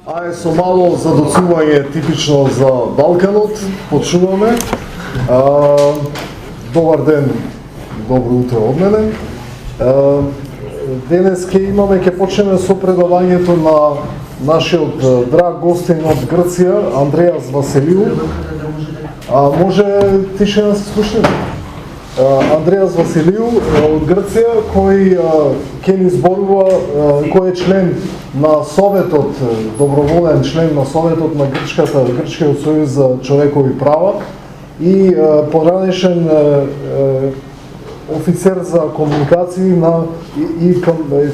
А со мало задоцување типично за Балканот, почуваме. Добар ден, добро утро од мене. Денес ќе почнеме со предавањето на нашиот драг гостин од Грција, Andreas Vasileiou. Може тишина да се слушаме? Andreas Vasileiou од Грција, кој ќе ни зборува, кој е член на Советот, доброволен член на Советот на Грчкиот сојуз за човекови права и поранешен офицер за комуникации и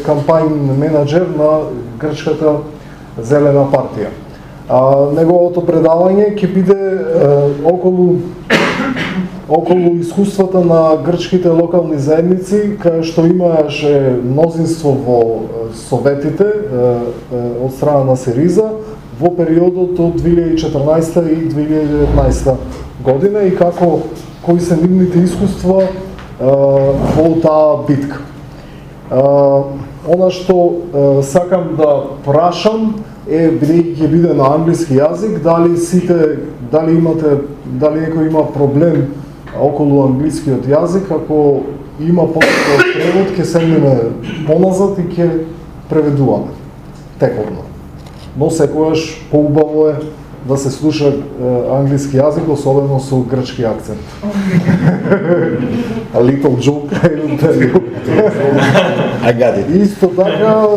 кампањен менеджер на Грчката Зелена партија. Неговото предавање ќе биде околу искуствата на грчките локални заедници, кај што имаше мнозинство во советите од страна на СИРИЗА во периодот од 2014 и 2019 година и кои се нивните искуства во таа битка. Она што сакам да прашам е, бидејќи ќе биде на англиски јазик, дали некој има проблем околу англискиот јазик, ако има потреба превод, ќе седнеме поназад и ќе преведуваме тековно. Но секогаш поубаво е да се слуша англиски јазик, особено со грчки акцент. A little joke, I will tell you. I got it. Исто така...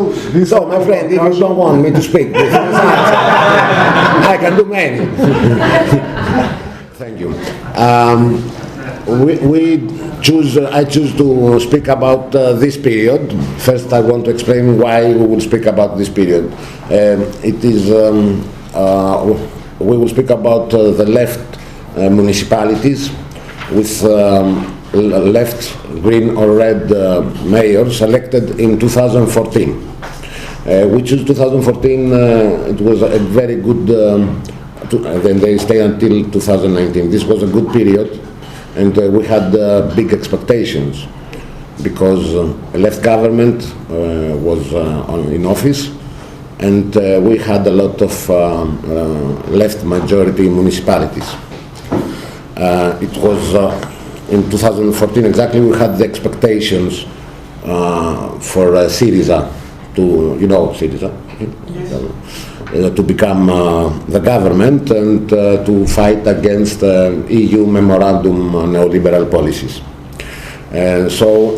So, my friend, if you don't want me to speak, I can do many. Thank you. I choose to speak about this period. First, I want to explain why we will speak about this period. We will speak about the left municipalities with left, green or red mayors elected in 2014. We chose 2014, it was a very good, then they stayed until 2019. This was a good period, and we had big expectations because a left government was in office, and we had a lot of left majority municipalities. It was in 2014 exactly we had the expectations for Syriza to, Syriza? Yes. To become the government and to fight against EU memorandum neoliberal policies. So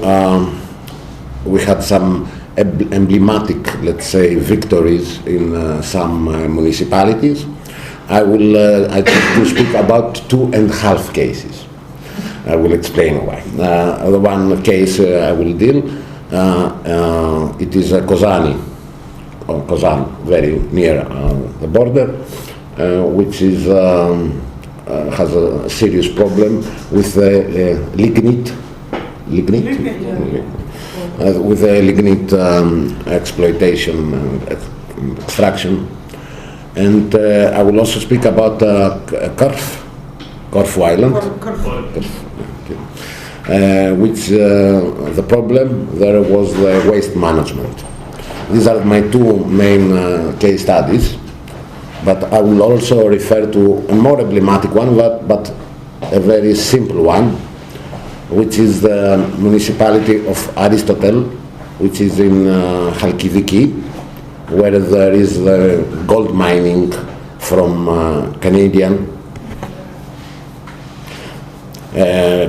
we had some emblematic, let's say, victories in some municipalities. I choose to speak about 2.5 cases. I will explain why. The one case I will deal, it is Kozani, very near the border, which is has a serious problem with lignite, with lignite exploitation and extraction. And I will also speak about Corfu Island, which the problem there was the waste management. These are my two main case studies, but I will also refer to a more emblematic one, but a very simple one, which is the municipality of Aristotle, which is in Halkidiki, where there is the gold mining from Canadian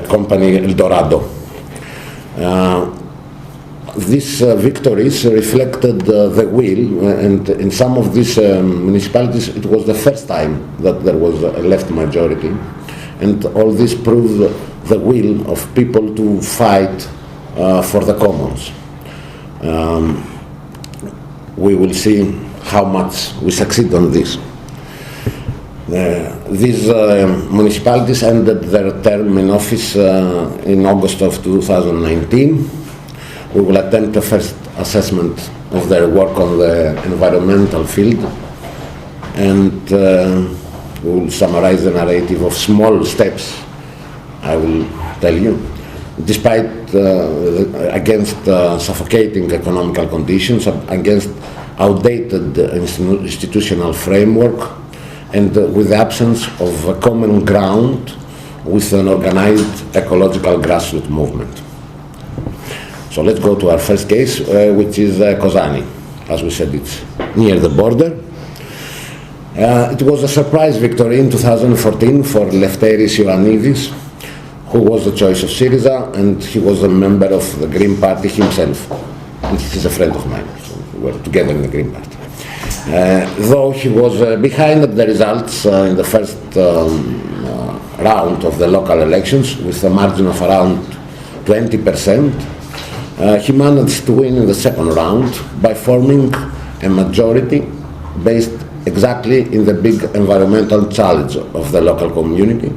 company Eldorado. These victories reflected the will, and in some of these municipalities it was the first time that there was a left majority, and all this proved the will of people to fight for the commons. We will see how much we succeed on this. These municipalities ended their term in office in August of 2019. We will attempt a first assessment of their work on the environmental field, and we will summarize the narrative of small steps, I will tell you, despite against suffocating economical conditions, against outdated institutional framework, and with the absence of a common ground with an organized ecological grassroots movement. So let's go to our first case, which is Kozani. As we said, it's near the border. It was a surprise victory in 2014 for Lefteris Ioannidis, who was the choice of Syriza, and he was a member of the Green Party himself. And he's a friend of mine, so we were together in the Green Party. Though he was behind the results in the first round of the local elections with a margin of around 20%, he managed to win in the second round by forming a majority based exactly in the big environmental challenge of the local community,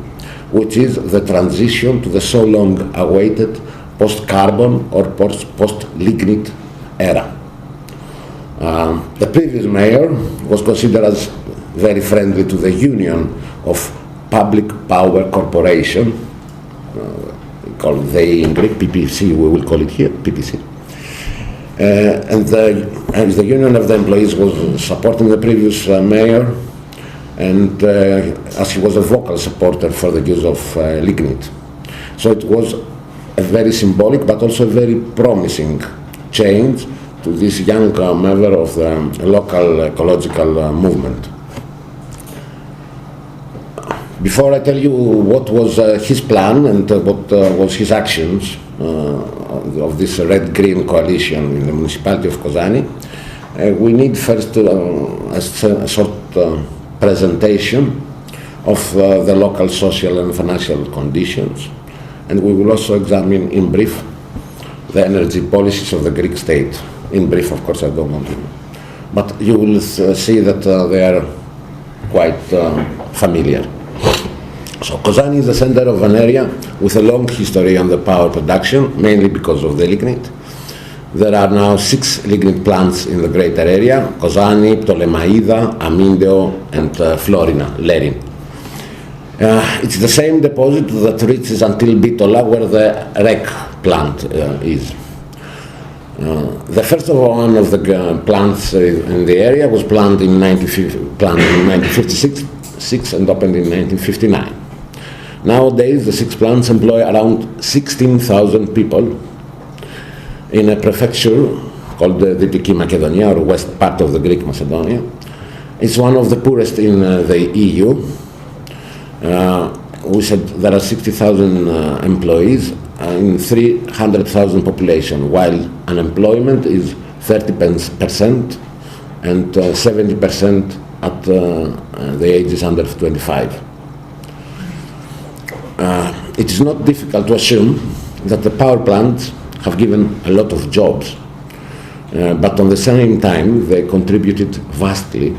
which is the transition to the so long awaited post-carbon or post-lignite era. The previous mayor was considered as very friendly to the Union of Public Power Corporation, called they in Greek, PPC, we will call it here, PPC. And the Union of the Employees was supporting the previous mayor, and as he was a vocal supporter for the use of lignite. So it was a very symbolic but also a very promising change to this young member of the local ecological movement. Before I tell you what was his plan and what was his actions of this red-green coalition in the municipality of Kozani, we need first a short presentation of the local social and financial conditions, and we will also examine in brief the energy policies of the Greek state. In brief, of course, I don't want to, but you will see that they are quite familiar. So Kozani is the center of an area with a long history on the power production, mainly because of the lignite. There are now 6 lignite plants in the greater area: Kozani, Ptolemaida, Amindeo, and Florina, Lerin. It's the same deposit that reaches until Bitola, where the REC plant is. The first one of the plants in the area was planned in 1956 and opened in 1959. Nowadays, the 6 plants employ around 16,000 people in a prefecture called the Dυτική Macedonia, or west part of the Greek Macedonia. It's one of the poorest in the EU. We said there are 60,000 employees in 300,000 population, while unemployment is 30% and 70% at the ages under 25. It is not difficult to assume that the power plants have given a lot of jobs, but at the same time they contributed vastly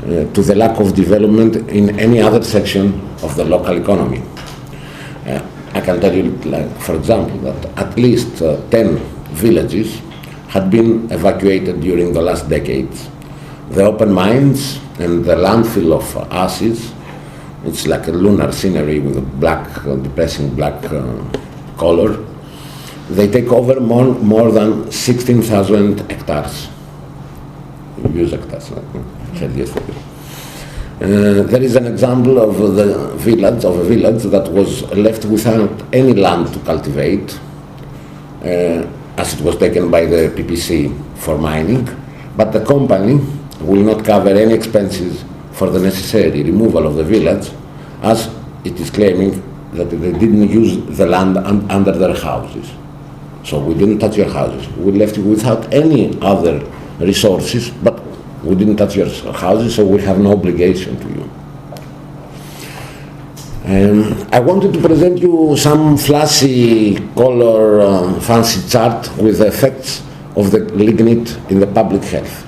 to the lack of development in any other section of the local economy. I can tell you, for example, that at least 10 villages had been evacuated during the last decades. The open mines and the landfill of ashes, it's like a lunar scenery with a black, depressing black color. They take over more than 16,000 hectares. Use hectares, like I said yesterday. There is an example of a village that was left without any land to cultivate, as it was taken by the PPC for mining, but the company will not cover any expenses for the necessary removal of the village, as it is claiming that they didn't use the land under their houses. So we didn't touch your houses. We left you without any other resources, but we didn't touch your houses, so we have no obligation to you. I wanted to present you some flashy color, fancy chart with the effects of the lignite in the public health.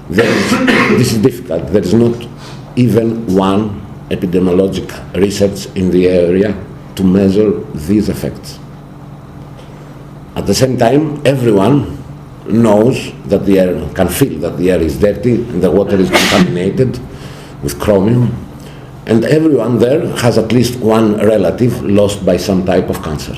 This is difficult. There is not even one epidemiologic research in the area to measure these effects. At the same time, everyone knows that the air, can feel that the air is dirty and the water is contaminated with chromium, and everyone there has at least one relative lost by some type of cancer.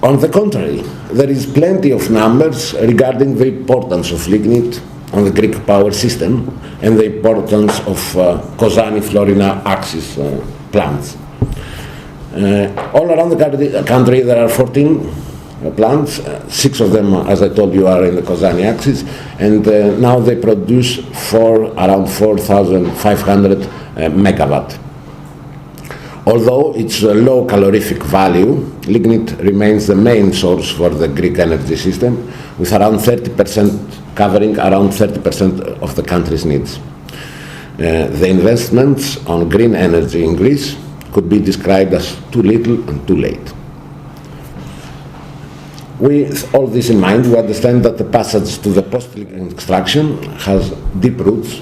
On the contrary, there is plenty of numbers regarding the importance of lignite on the Greek power system and the importance of Kozani-Florina axis plants. All around the country there are 14 plants, 6 of them, as I told you, are in the Kozani axis, and now they produce around 4,500 megawatt. Although its low calorific value, lignite remains the main source for the Greek energy system, with around 30% covering around 30% of the country's needs. The investments on green energy in Greece could be described as too little and too late. With all this in mind, we understand that the passage to the post-lignite extraction has deep roots,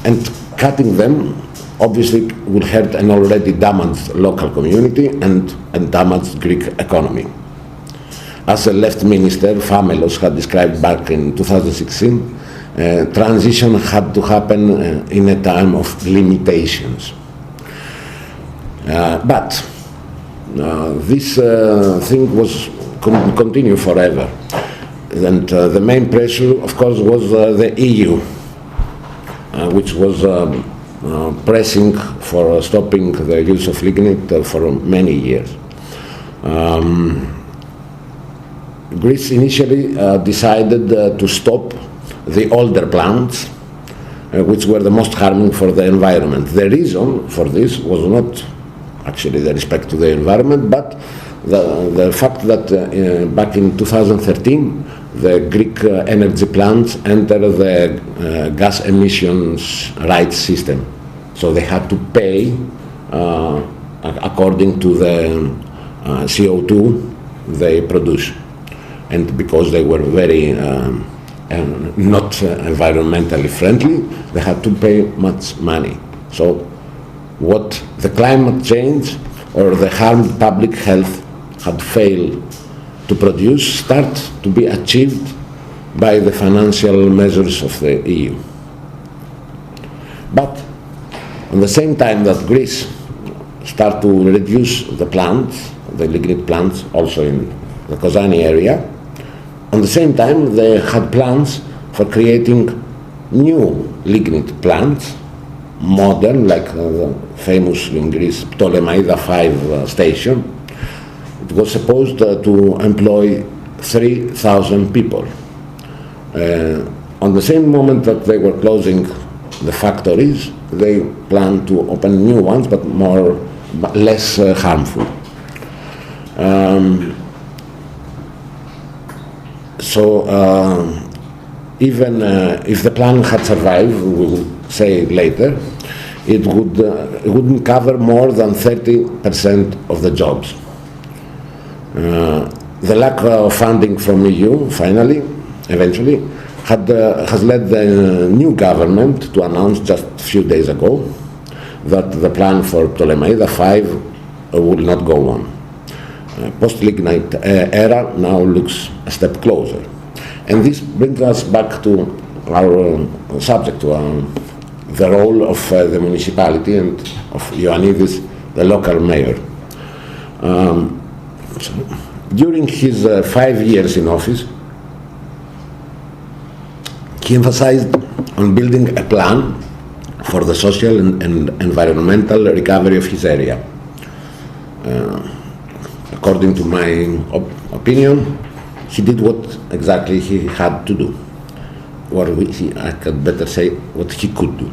and cutting them obviously will hurt an already damaged local community and damaged Greek economy. As a left minister, Famelos, had described back in 2016, transition had to happen in a time of limitations. But this thing couldn't continue forever. And the main pressure, of course, was the EU, which was pressing for stopping the use of lignite for many years. Greece initially decided to stop the older plants, which were the most harming for the environment. The reason for this was not actually the respect to the environment, but the fact that back in 2013 the Greek energy plants entered the gas emissions rights system. So they had to pay according to the CO2 they produce. And because they were very not environmentally friendly, they had to pay much money. So what the climate change or the harmed public health had failed to produce start to be achieved by the financial measures of the EU. But at the same time that Greece started to reduce the plants, the lignite plants, also in the Kozani area, at the same time they had plans for creating new lignite plants, modern, like the famous in Greece Ptolemaida 5 station. It was supposed to employ 3,000 people. On the same moment that they were closing the factories, they planned to open new ones, but less harmful. So even if the plan had survived, we will say later, it wouldn't cover more than 30% of the jobs. The lack of funding from EU, eventually, has led the new government to announce just a few days ago that the plan for Ptolemaida 5 will not go on. Post-lignite era now looks a step closer. And this brings us back to our subject, to the role of the municipality and of Ioannidis, the local mayor. During his 5 years in office, he emphasized on building a plan for the social and environmental recovery of his area. According to my opinion, he did what exactly he had to do, or I could better say what he could do.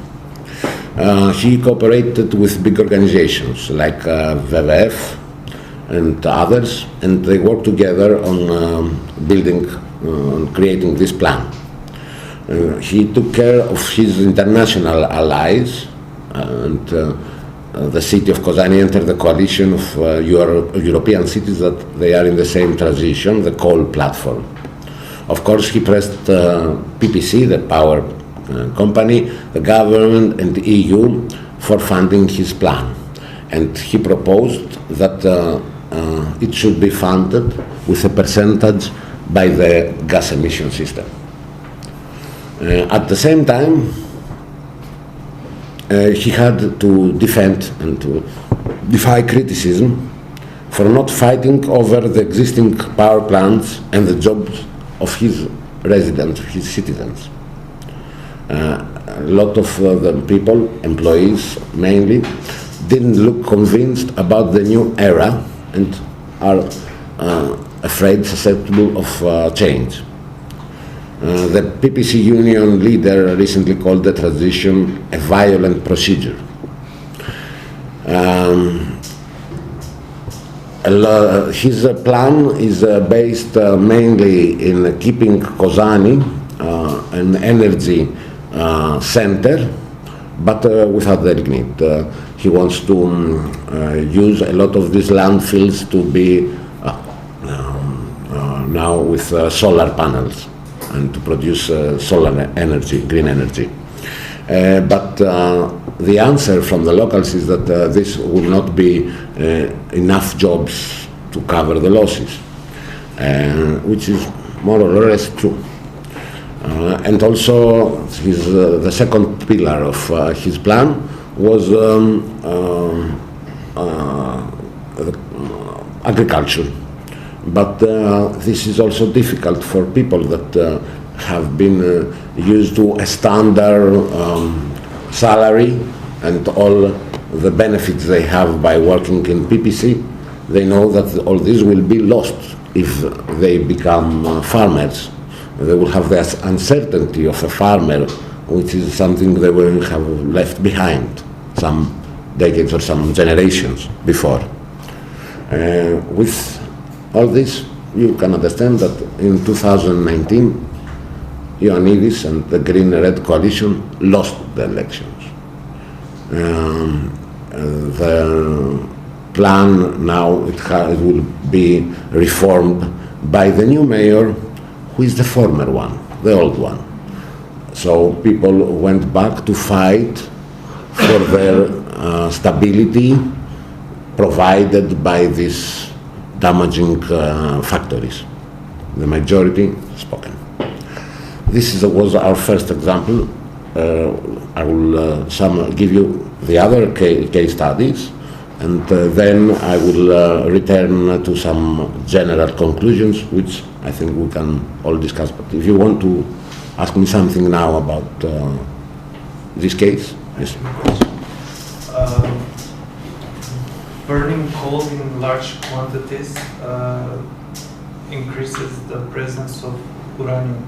He cooperated with big organizations like WWF and others, and they worked together on creating this plan. He took care of his international allies, and the city of Kozani entered the coalition of European cities that they are in the same transition, the coal platform. Of course, he pressed PPC, the power company, the government and the EU for funding his plan. And he proposed that it should be funded with a percentage by the gas emission system. At the same time, he had to defend and to defy criticism for not fighting over the existing power plants and the jobs of his residents, his citizens. A lot of the people, employees mainly, didn't look convinced about the new era and are afraid, susceptible of change. The PPC union leader recently called the transition a violent procedure. His plan is based mainly in keeping Kozani an energy center, but without the lignite. He wants to use a lot of these landfills to be now with solar panels and to produce solar energy, green energy. But the answer from the locals is that this will not be enough jobs to cover the losses, which is more or less true. And also the second pillar of his plan was agriculture. But this is also difficult for people that have been used to a standard salary and all the benefits they have by working in PPC. They know that all this will be lost if they become farmers. They will have the uncertainty of a farmer, which is something they will have left behind some decades or some generations before. With all this, you can understand that in 2019, Ioannidis and the Green-Red coalition lost the elections. The plan now it will be reformed by the new mayor, who is the former one, the old one. So people went back to fight for their stability provided by these damaging factories. The majority spoken. This was our first example. I will give you the other case studies, and then I will return to some general conclusions, which I think we can all discuss. But if you want to ask me something now about this case, yes. Burning coal in large quantities increases the presence of uranium.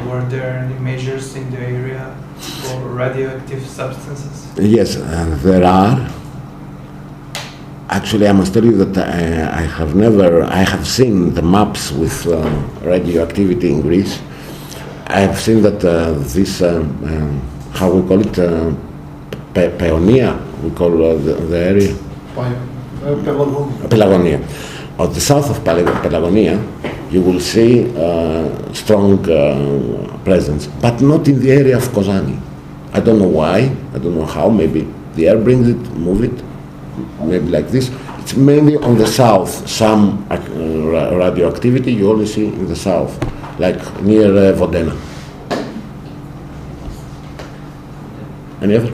Were there any measures in the area for radioactive substances? Yes, there are. Actually, I must tell you that I have seen the maps with radioactivity in Greece. I have seen that this, how we call it, Paeonia, we call the area. Pelagonia. On the south of Pelagonia, you will see strong presence, but not in the area of Kozani. I don't know why, I don't know how, maybe the air brings it, move it, maybe like this. It's mainly on the south, some radioactivity you only see in the south, like near Vodena. Any other?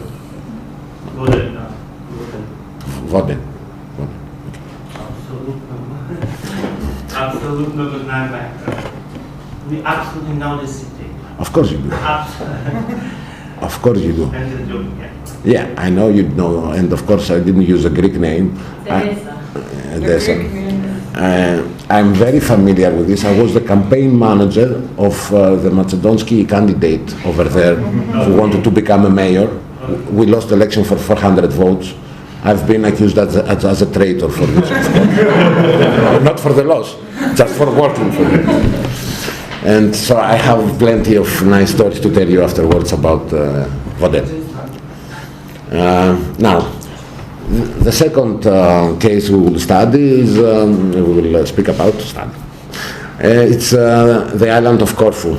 Voden. Absolutely not. We absolutely know the city. Of course you do. Of course you do. And the joke, yeah, I know you know, and of course I didn't use a Greek name. Teresa. I'm very familiar with this. I was the campaign manager of the Macedonsky candidate over there who wanted to become a mayor. We lost the election for 400 votes. I've been accused as a traitor for this, of course. Not for the loss, just for working for it. And so I have plenty of nice stories to tell you afterwards about Voden. Now, the second case we will study is, we will speak about, it's the island of Corfu,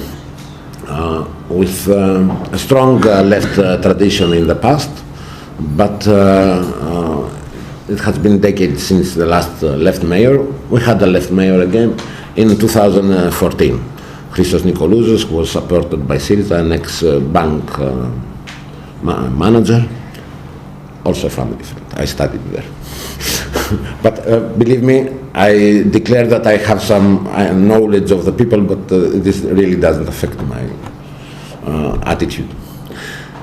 with a strong left tradition in the past, but it has been decades since the last left mayor. We had a left mayor again in 2014. Christos Nikolouzos was supported by Syriza, an ex-bank manager, also a family friend. I studied there. but believe me, I declare that I have some knowledge of the people, but this really doesn't affect my attitude.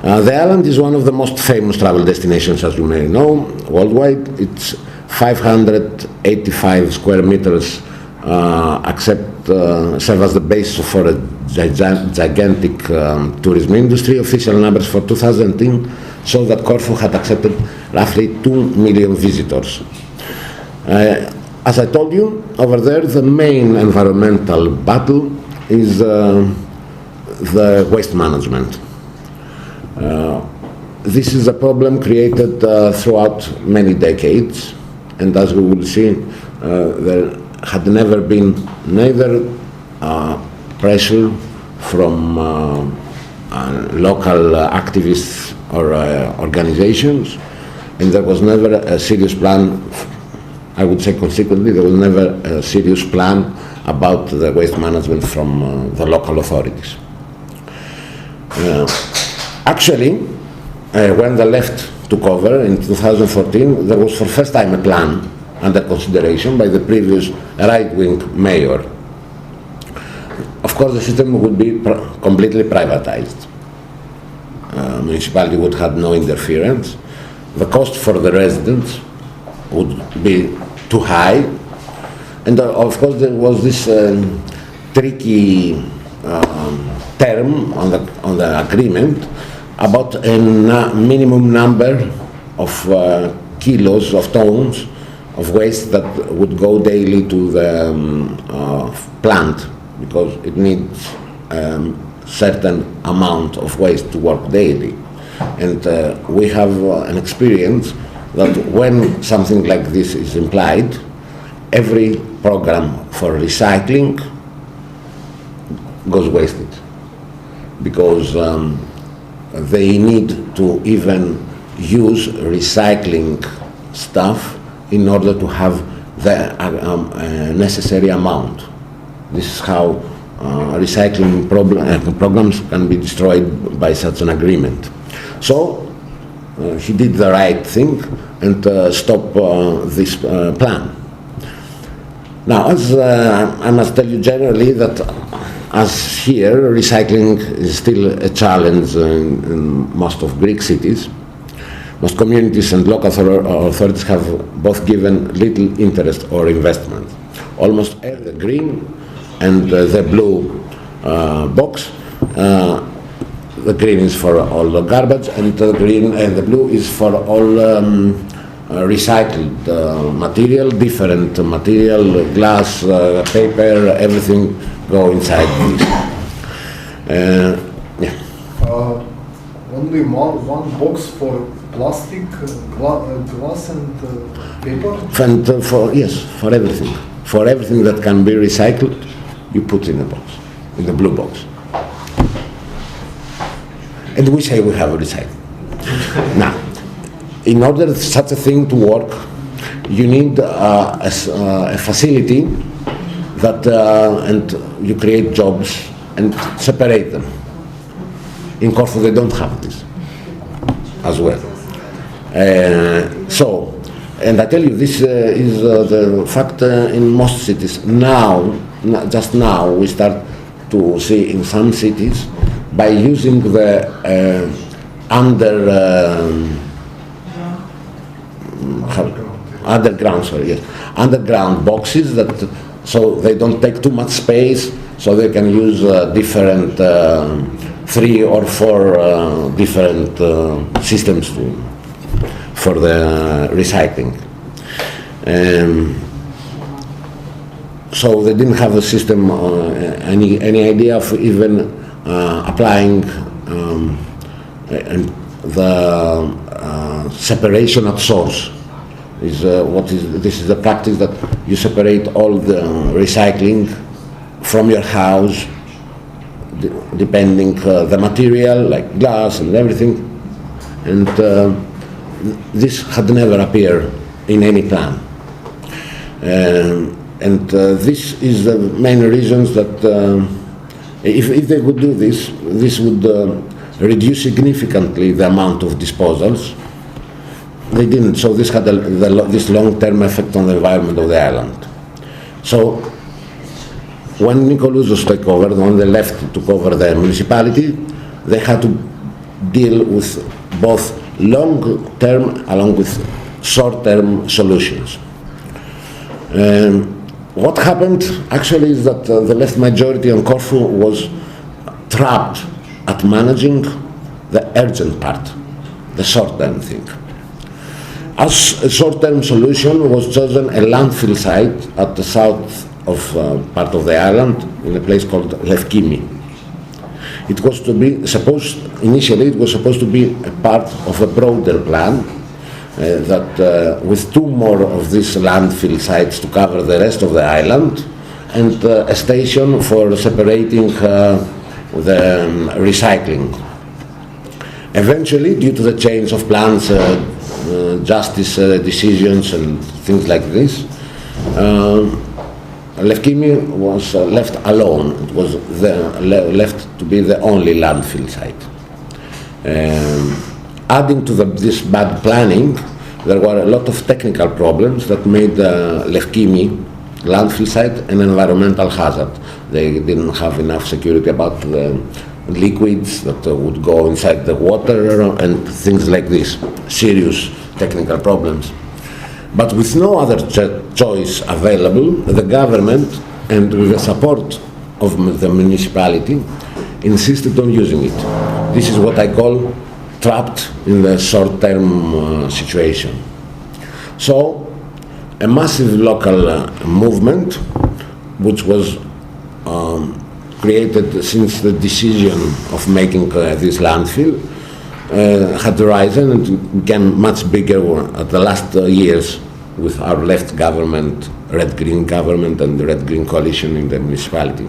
The island is one of the most famous travel destinations, as you may know, worldwide. It's 585 square meters, serve as the basis for a gigantic tourism industry. Official numbers for 2010 show that Corfu had accepted roughly 2 million visitors. As I told you, over there the main environmental battle is the waste management. This is a problem created throughout many decades, and as we will see, there had never been neither pressure from local activists or organizations, and there was never a serious plan. I would say consequently, there was never a serious plan about the waste management from the local authorities. Actually, when the left took over in 2014, there was for the first time a plan under consideration by the previous right-wing mayor. Of course, the system would be completely privatized. Municipality would have no interference. The cost for the residents would be too high. And of course, there was this tricky term on the agreement about a minimum number of kilos of tons of waste that would go daily to the plant, because it needs certain amount of waste to work daily. And we have an experience that when something like this is implied, every program for recycling goes wasted, because they need to even use recycling stuff in order to have the necessary amount. This is how recycling programs can be destroyed by such an agreement. So he did the right thing and stopped this plan. Now, as I must tell you generally that as here, recycling is still a challenge in most of Greek cities. Most communities and local authorities have both given little interest or investment. Almost the green and the blue box. The green is for all the garbage, and the green and the blue is for all recycled material, different material, glass, paper, everything go inside this. Only one box for plastic, glass and paper? And for everything. For everything that can be recycled, you put in a box, in the blue box. And we say we have a recycling. Now, in order for such a thing to work, you need a facility that, and you create jobs and separate them. In Corfu they don't have this as well. And I tell you, this is the fact in most cities. Now, just now, we start to see in some cities, by using the underground boxes, that so they don't take too much space, so they can use different 3 or 4 different systems for the recycling. So they didn't have a system, any idea of even applying the separation at source. This is the practice that you separate all the recycling from your house, depending the material, like glass and everything, and this had never appeared in any plan. And this is the main reasons that if they would do this, this would reduce significantly the amount of disposals. they didn't. So this had this long-term effect on the environment of the island. So when Nikolouzos took over, when the left took over the municipality, they had to deal with both long-term along with short-term solutions. What happened actually is that the left majority on Corfu was trapped at managing the urgent part, the short-term thing. As a short-term solution was chosen a landfill site at the south of part of the island in a place called Lefkimi. It was to be initially it was supposed to be a part of a broader plan that with two more of these landfill sites to cover the rest of the island and a station for separating the recycling. Eventually, due to the change of plans, justice decisions and things like this, Lefkimi was left alone. It was left to be the only landfill site. Adding to this bad planning, there were a lot of technical problems that made Lefkimi landfill site an environmental hazard. They didn't have enough security about the liquids that would go inside the water and things like this. Serious technical problems. But with no other choice available, the government, and with the support of the municipality, insisted on using it. This is what I call trapped in the short-term situation. So, a massive local movement, which was created since the decision of making this landfill, had risen and became much bigger at the last years with our left government, red-green government and the red-green coalition in the municipality.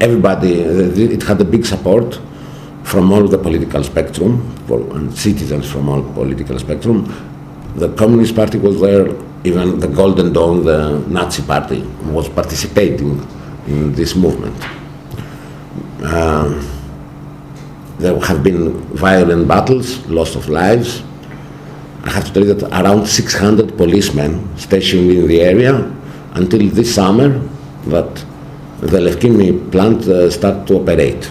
Everybody, it had a big support from all the political spectrum, and citizens from all political spectrum. The Communist Party was there, even the Golden Dawn, the Nazi party, was participating in this movement. There have been violent battles, loss of lives. I have to tell you that around 600 policemen stationed in the area until this summer that the Lefkimi plant started to operate.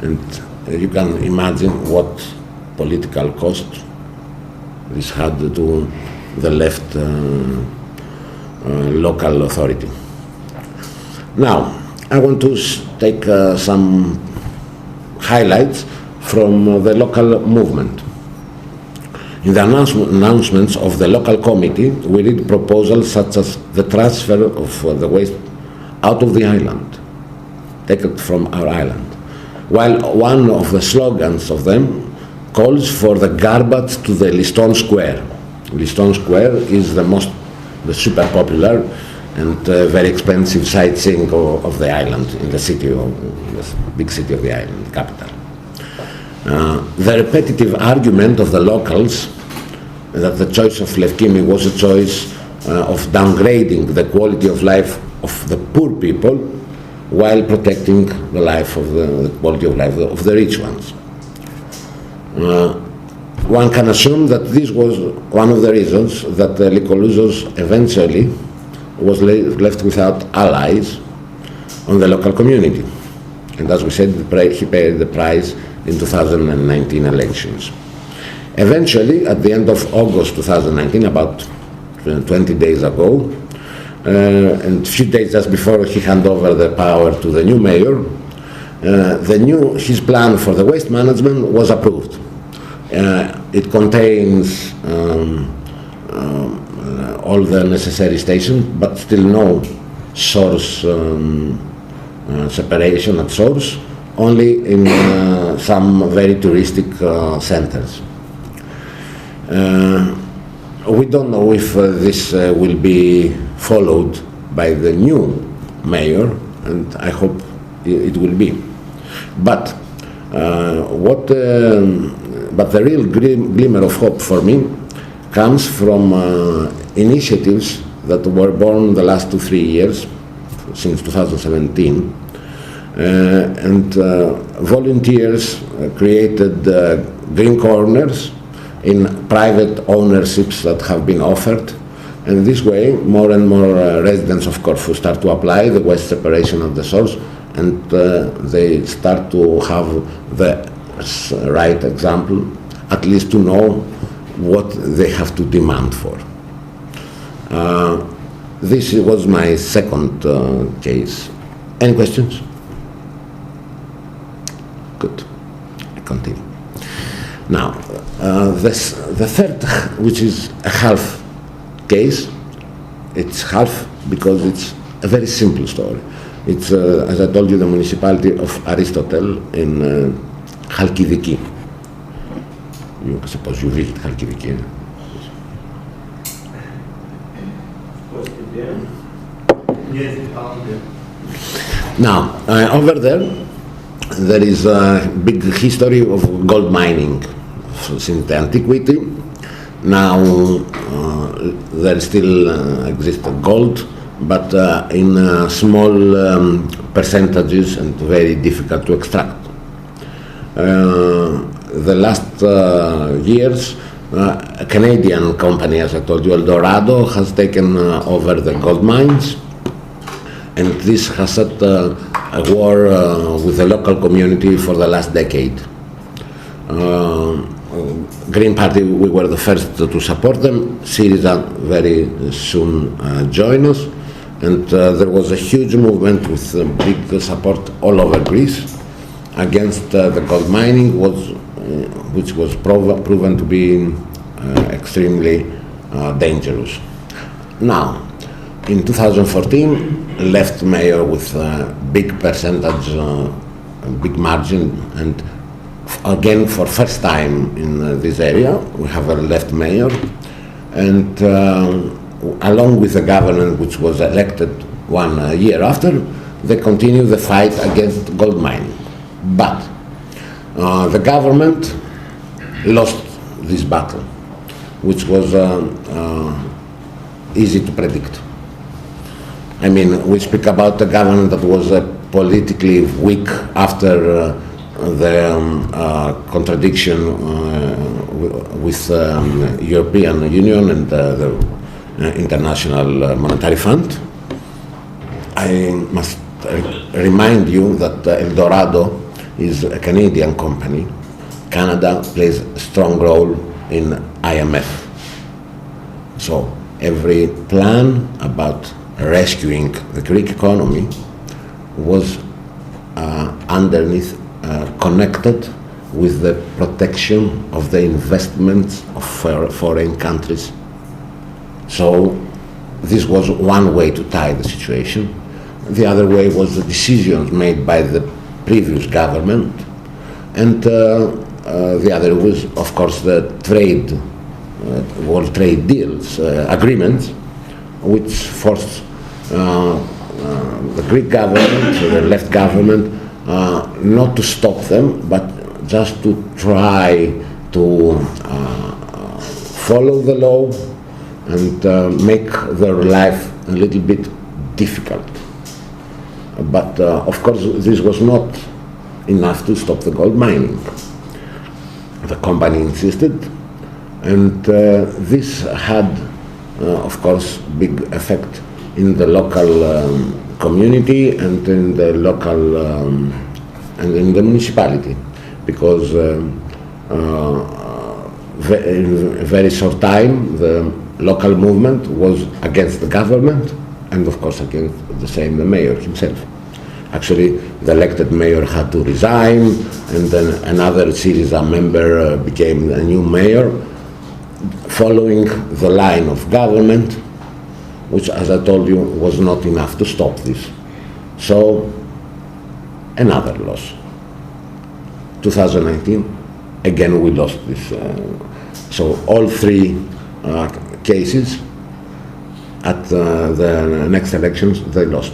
And you can imagine what political cost this had to the left local authority. Now, I want to take some highlights from the local movement. In the announcements of the local committee, we read proposals such as the transfer of the waste out of the island, take it from our island, while one of the slogans of them calls for the garbage to the Liston Square. Liston Square is the super popular and very expensive sightseeing of the island, in the city, the big city of the island, the capital. The repetitive argument of the locals that the choice of Lefkimi was a choice of downgrading the quality of life of the poor people while protecting the life of the quality of life of the rich ones. One can assume that this was one of the reasons that Nikolouzos eventually was left without allies on the local community. And as we said, he paid the price in 2019 elections. Eventually, at the end of August 2019, about 20 days ago, and a few days just before he handed over the power to the new mayor, his plan for the waste management was approved. It contains all the necessary stations, but still no source separation at source, only in some very touristic centers. We don't know if this will be followed by the new mayor, and I hope it will be. But the real glimmer of hope for me comes from initiatives that were born the last 2-3 years, since 2017, and volunteers created green corners in private ownerships that have been offered. And this way, more and more residents of Corfu start to apply the waste separation at the source, and they start to have the right example, at least to know what they have to demand for. This was my second case. Any questions? Good. I continue. Now, the third, which is a half case, it's half because it's a very simple story. It's, as I told you, the municipality of Aristotle in Chalkidiki. I suppose you visit Chalkidiki. Yes, Now, over there is a big history of gold mining since the antiquity. Now, there still exists gold, but in small percentages and very difficult to extract. The last years, a Canadian company, as I told you, Eldorado, has taken over the gold mines, and this has set a war with the local community for the last decade. Green Party, we were the first to support them. Syriza very soon joined us, and there was a huge movement with big support all over Greece against the gold mining, which was proven to be extremely dangerous. Now, in 2014, left mayor with a big percentage, big margin, and again, for first time in this area, we have a left mayor, and along with the government, which was elected 1 year after, they continue the fight against gold mining. But the government lost this battle, which was easy to predict. I mean, we speak about a government that was politically weak after the contradiction with European Union and the International Monetary Fund. I must remind you that Eldorado is a Canadian company. Canada plays a strong role in IMF. So every plan about rescuing the Greek economy was underneath connected with the protection of the investments of foreign countries. So this was one way to tie the situation. The other way was the decisions made by the previous government, and the other was, of course, the trade, world trade deals, agreements, which forced the Greek government, the left government, not to stop them, but just to try to follow the law and make their life a little bit difficult. But of course, this was not enough to stop the gold mining. The company insisted, and this had, of course, big effect in the local community and in the local and in the municipality, because in a very short time the local movement was against the government, and of course against the mayor himself. Actually, the elected mayor had to resign, and then another Syriza member became a new mayor, following the line of government, which, as I told you, was not enough to stop this. So, another loss. 2019, again we lost this. So all three cases at the next elections, they lost.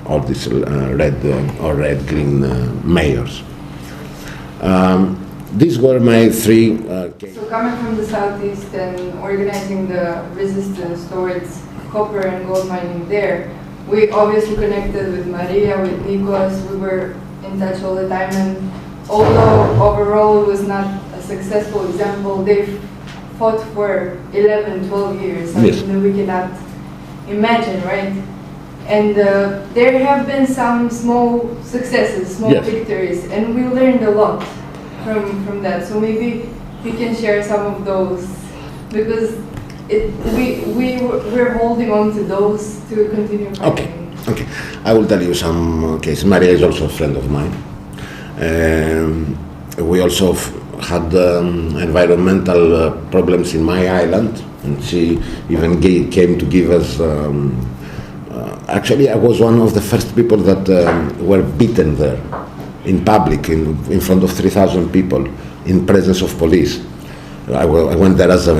All these red-green mayors. These were my three cases. So coming from the southeast and organizing the resistance towards copper and gold mining there, we obviously connected with Maria, with Nicholas. We were in touch all the time, and although overall it was not a successful example, they fought for 11, 12 years, something that we cannot imagine, right? And there have been some small successes, small victories, and we learned a lot from that. So maybe we can share some of those, because we're holding on to those to continue fighting. Okay. I will tell you some cases. Maria is also a friend of mine. We also had environmental problems in my island, and she even came to give us. Actually, I was one of the first people that were beaten there, in public, in front of 3,000 people, in presence of police. I went there as a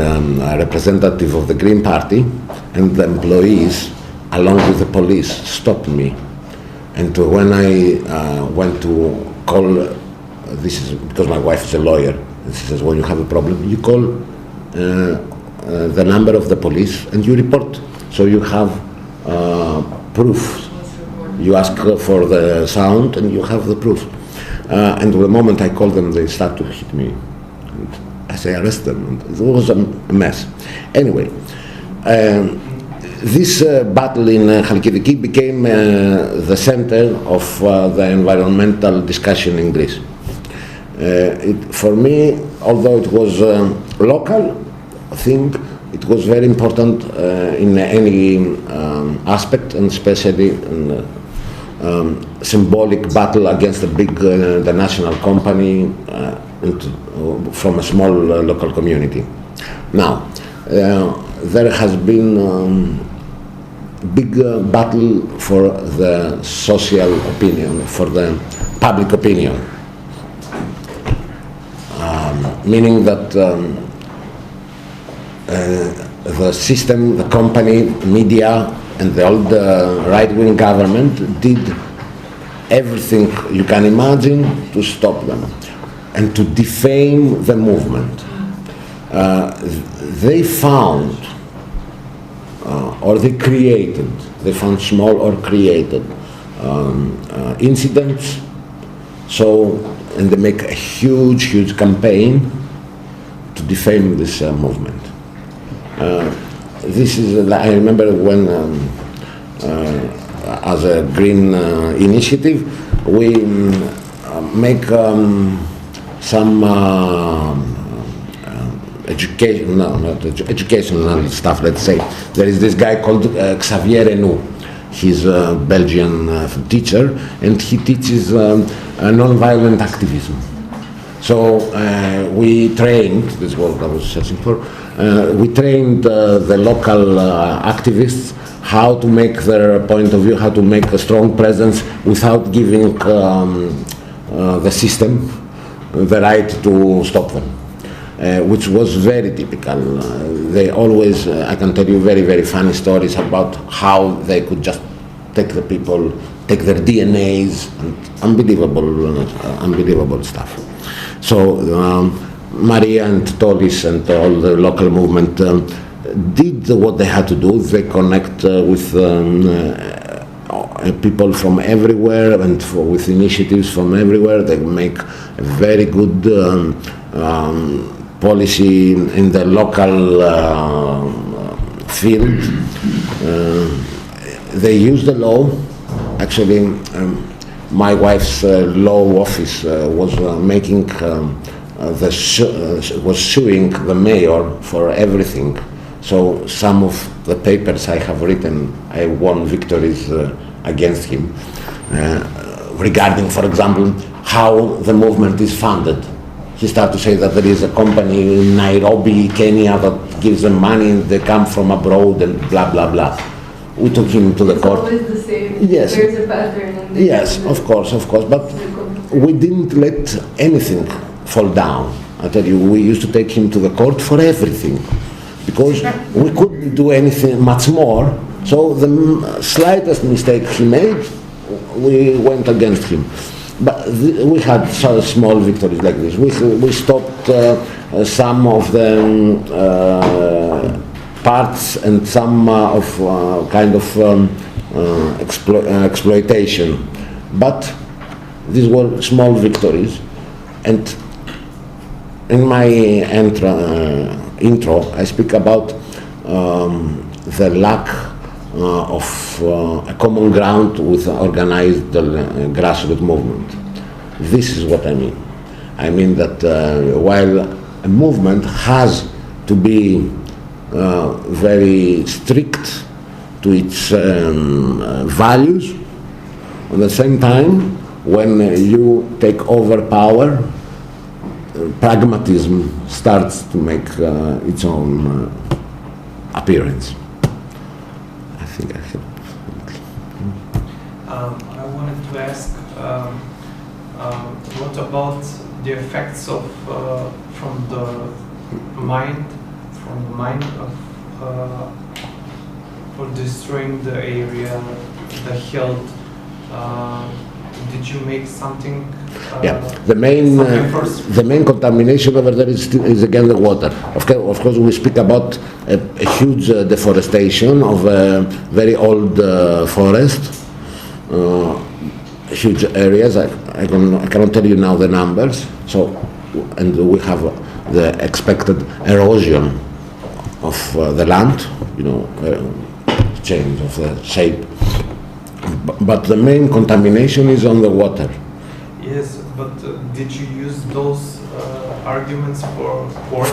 representative of the Green Party, and the employees, along with the police, stopped me. And when I went to call, this is because my wife is a lawyer, and she says, when you have a problem, you call the number of the police and you report. So you have proof. You ask for the sound and you have the proof. And the moment I call them, they start to hit me. And I say, arrest them. And it was a mess. Anyway, this battle in Chalkidiki became the center of the environmental discussion in Greece. For me, although it was a local thing, it was very important in any aspect, and especially in symbolic battle against the national company from a small local community. Now, there has been big battle for the social opinion, for the public opinion, meaning that the system, the company, media, and the old right-wing government did everything you can imagine to stop them and to defame the movement. They found or they found small or created incidents, and they make a huge campaign to defame this movement. This is, I remember when, as a green initiative, we make some educational stuff, let's say. There is this guy called Xavier Renou. He's a Belgian teacher, and he teaches non-violent activism. So we trained, this is what I was searching for, we trained the local activists how to make their point of view, how to make a strong presence without giving the system the right to stop them, which was very typical. They always, I can tell you very funny stories about how they could just take the people, take their DNAs, and unbelievable stuff. So Maria and Tolis and all the local movement did what they had to do. They connect with people from everywhere and with initiatives from everywhere. They make a very good policy in the local field. They use the law. Actually, my wife's law office was making was suing the mayor for everything. So some of the papers I have written, I won victories against him regarding, for example, how the movement is funded. He started to say that there is a company in Nairobi, Kenya, that gives them money and they come from abroad and blah blah blah. We took him to the court. It's always the same. Yes. There's a pattern. Yes, of course, but we didn't let anything fall down. I tell you, we used to take him to the court for everything, because we couldn't do anything much more. So the slightest mistake he made, we went against him. But we had small victories like this. We stopped some of the parts and some of kind of exploitation. But these were small victories, and in my intro I speak about the lack of a common ground with organized grassroots movement. This is what I mean. I mean that while a movement has to be very strict to its values, at the same time, when you take over power, pragmatism starts to make its own appearance. I think I have. I wanted to ask, what about the effects of from the mind of for destroying the area, the health? Did you make something? Yeah, the main contamination over there is again the water. Of course, we speak about a huge deforestation of a very old forest, huge areas. I cannot tell you now the numbers. So, and we have the expected erosion of the land, change of the shape. But the main contamination is on the water. Yes, but did you use those arguments for court?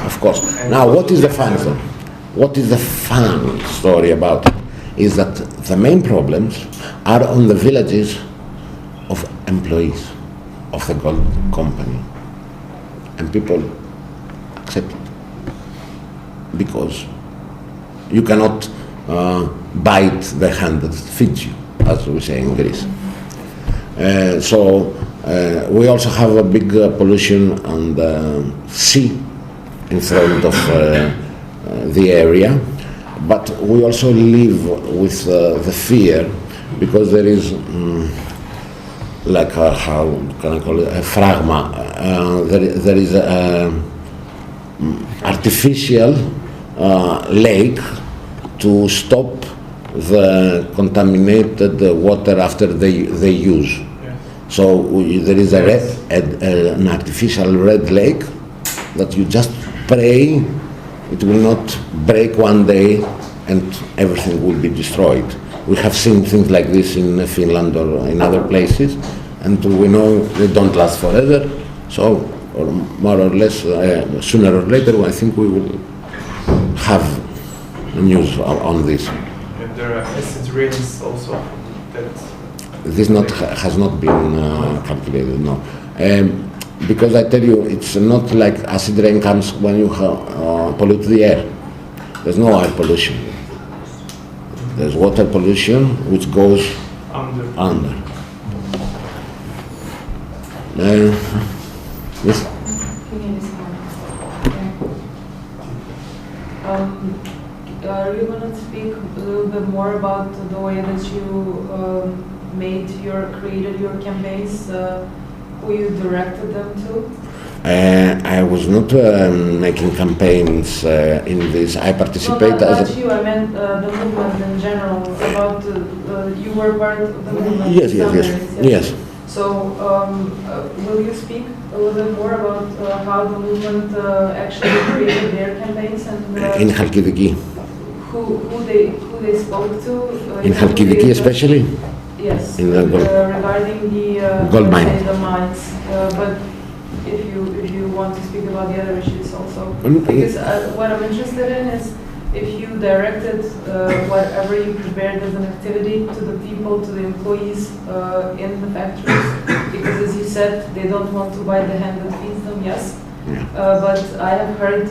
Of course. Now, what is the fun story? What is the fun story about it? Is that the main problems are on the villages of employees of the gold company. And people accept it. Because you cannot bite the hand that feeds you, as we say in Greece. So we also have a big pollution on the sea in front of the area, but we also live with the fear, because there is how can I call it, a phragma. There is an artificial lake to stop the contaminated water after they use. Yeah. So there is an artificial red lake that you just pray it will not break one day and everything will be destroyed. We have seen things like this in Finland or in other places, and we know they don't last forever. So, or more or less, sooner or later, I think we will have news on this. And there are acid rains also that... This has not been calculated, no. Because I tell you, it's not like acid rain comes when you pollute the air. There's no air pollution. There's water pollution which goes under. Yes? Are you going to speak a little bit more about the way that you created your campaigns, who you directed them to? I was not making campaigns in this. I participated as you. I meant the movement in general. About you were part of the movement. Yes. So, will you speak a little bit more about how the movement actually created their campaigns and in Chalkidiki? Who they spoke to? In Chalkidiki especially? Yes. In the regarding the gold mine. The mines, but if you want to speak about the other issues also, because what I'm interested in is if you directed whatever you prepared as an activity to the people, to the employees in the factories, because as you said, they don't want to bite the hand that feeds them. Yes. Yeah. But I have heard,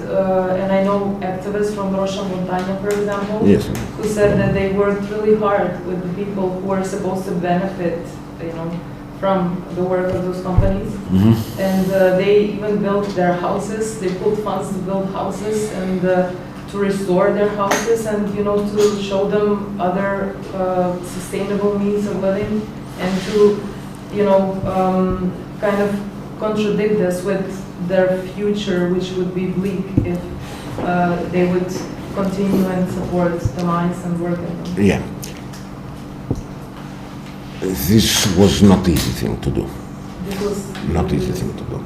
and I know activists from Rosa Luxemburg, for example, yes, who said that they worked really hard with the people who are supposed to benefit, from the work of those companies. Mm-hmm. And they even built their houses. They pulled funds to build houses and to restore their houses, and to show them other sustainable means of living, and to kind of contradict this with their future, which would be bleak if they would continue and support the mines and work in them. Yeah. this was not easy thing to do. This was Not easy thing to do.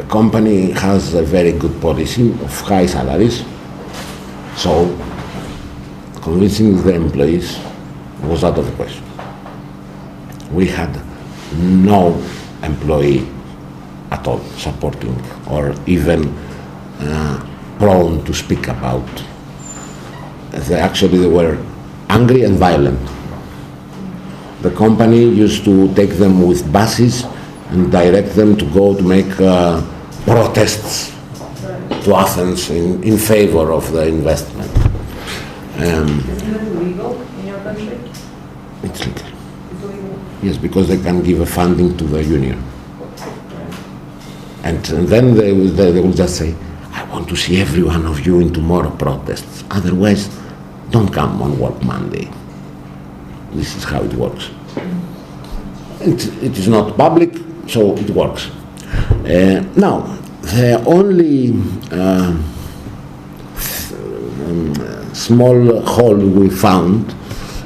Company has a very good policy of high salaries, so convincing the employees was out of the question. We had no employee at all supporting or even prone to speak about. They were angry and violent. The company used to take them with buses and direct them to go to make protests to Athens in favor of the investment. Isn't it legal in your country? It's legal. It's legal. Yes, because they can give a funding to the union. And then they will just say, I want to see every one of you in tomorrow protests. Otherwise, don't come on work Monday. This is how it works. It is not public, so it works. Now, the only small hole we found,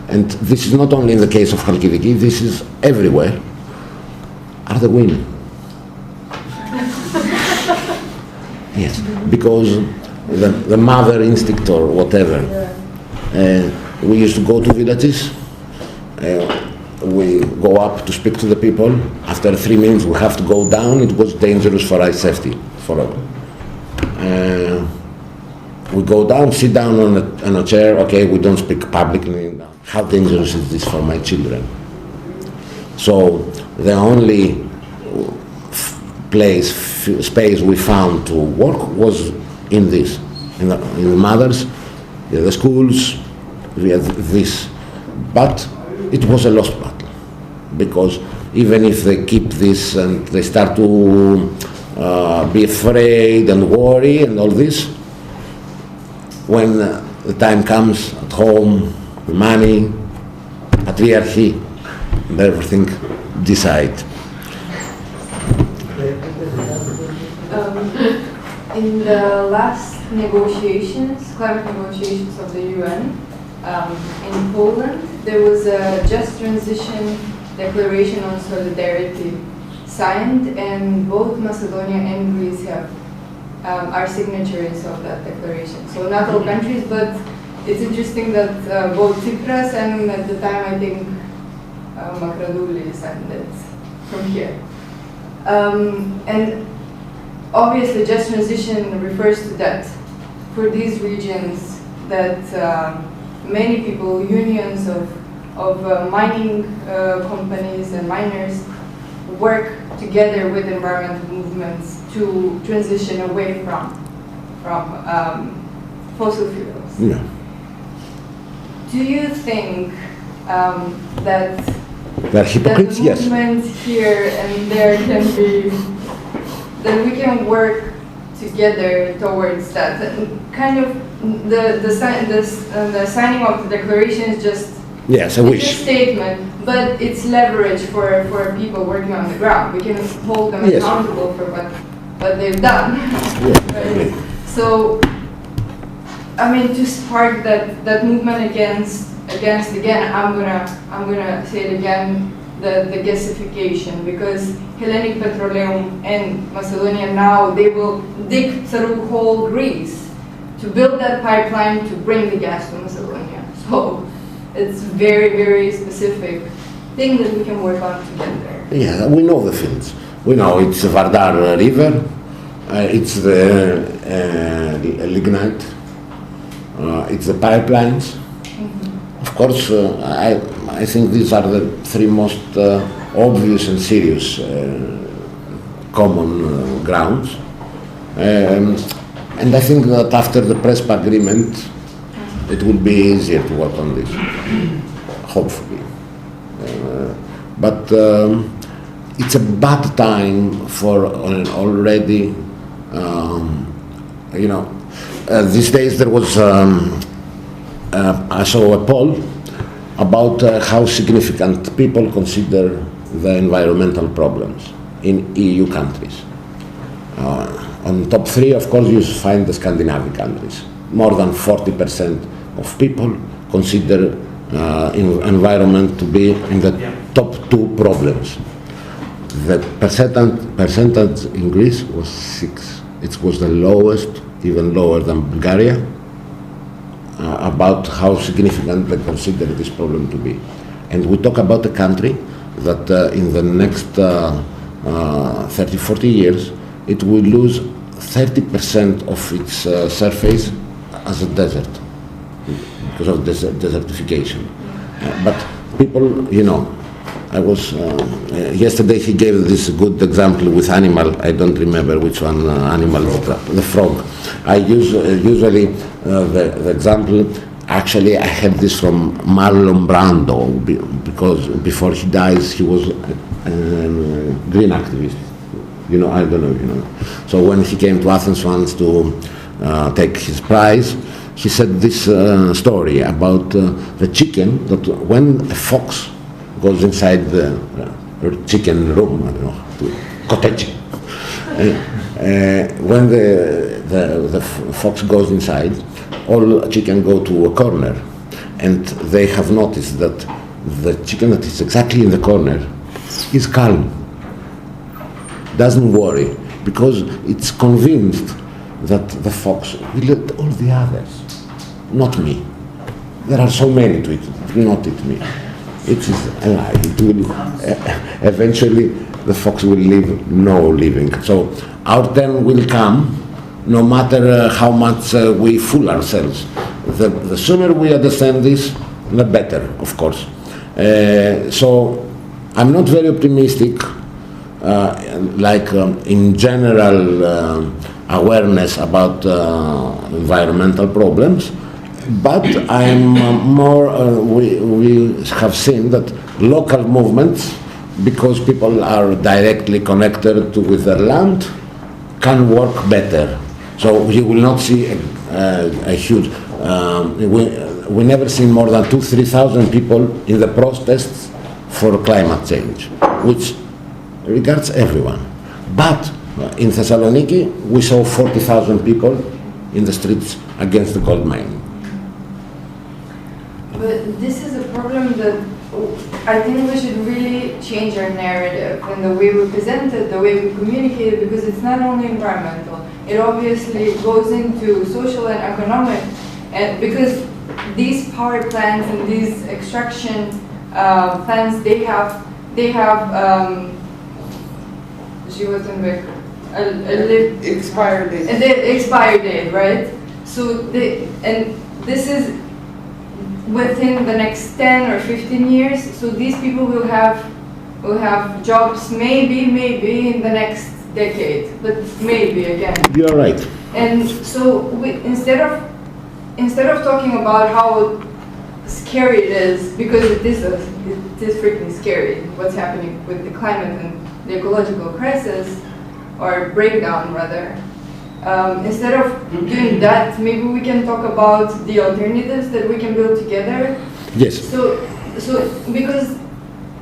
and this is not only in the case of Chalkidiki, this is everywhere, are the women. Yes, because the mother instinct or whatever. We used to go to villages. We go up to speak to the people. After 3 minutes, we have to go down. It was dangerous for our safety. We go down, sit down on a chair. Okay, we don't speak publicly. How dangerous is this for my children? So the only space we found to work was in this, in the mothers, in the schools. We had this, but it was a lost battle, because even if they keep this and they start to be afraid and worry and all this, when the time comes at home, the money, patriarchy, and everything decide. In the last negotiations, climate negotiations of the UN, in Poland, there was a just transition declaration on solidarity signed, and both Macedonia and Greece are signatories of that declaration. So not all countries, but it's interesting that both Tsipras and at the time I think Makraduli signed it from here. And obviously just transition refers to that. For these regions that many people, unions of mining companies and miners work together with environmental movements to transition away from fossil fuels. Yeah. Do you think that They're hypocrites, the yes. movement here and there can be, that we can work together towards that? And kind of the signing of the declaration is just Yes, I it's wish. a statement, but it's leverage for people working on the ground. We can hold them Yes. accountable for what they've done. Right? So, I mean, to spark that movement against again, I'm gonna say it again, the gasification, because Hellenic Petroleum and Macedonia now, they will dig through whole Greece to build that pipeline to bring the gas to Macedonia. So it's very, very specific thing that we can work on together. Yeah, we know the fields. We know it's the Vardar River, it's the lignite, it's the pipelines. Of course, I think these are the three most obvious and serious common grounds. And I think that after the Prespa agreement, it will be easier to work on this, hopefully. But it's a bad time for already, these days there was, I saw a poll about how significant people consider the environmental problems in EU countries. On top 3, of course, you find the Scandinavian countries. More than 40% of people consider environment to be in the top 2 problems. The percentage in Greece was 6. It was the lowest, even lower than Bulgaria, about how significant they consider this problem to be. And we talk about a country that in the next 30, 40 years, it will lose 30% of its surface as a desert because of desertification. But people, you know, I was, yesterday he gave this good example with animal, I don't remember which one animal, the frog. I usually, the example, actually I had this from Marlon Brando, because before he dies he was a green activist. You know, I don't know, you know. So when he came to Athens once to take his prize, he said this story about the chicken, that when a fox goes inside the chicken room, I don't know, cottage. When the fox goes inside, all chicken go to a corner, and they have noticed that the chicken that is exactly in the corner is calm, doesn't worry, because it's convinced that the fox will eat all the others, not me. There are so many to eat, not eat me. It is a lie. It will, eventually the fox will live no living. So our turn will come, no matter how much we fool ourselves. The sooner we understand this, the better, of course. So I'm not very optimistic, in general awareness about environmental problems. But I'm more, we have seen that local movements, because people are directly connected with their land, can work better. So you will not see a huge, we never seen more than 2,000-3,000 people in the protests for climate change, which regards everyone. But in Thessaloniki, we saw 40,000 people in the streets against the gold mine. But this is a problem that I think we should really change our narrative and the way we present it, the way we communicate it, because it's not only environmental. It obviously goes into social and economic, and because these power plants and these extraction plants, they have Expired date. And the expired date, right? So this is within the next 10 or 15 years. So these people will have jobs maybe in the next decade, but maybe again. You're right. And so instead of talking about how scary it is, because it is freaking scary what's happening with the climate and the ecological crisis, or breakdown rather. Instead of doing that, maybe we can talk about the alternatives that we can build together. Yes. So because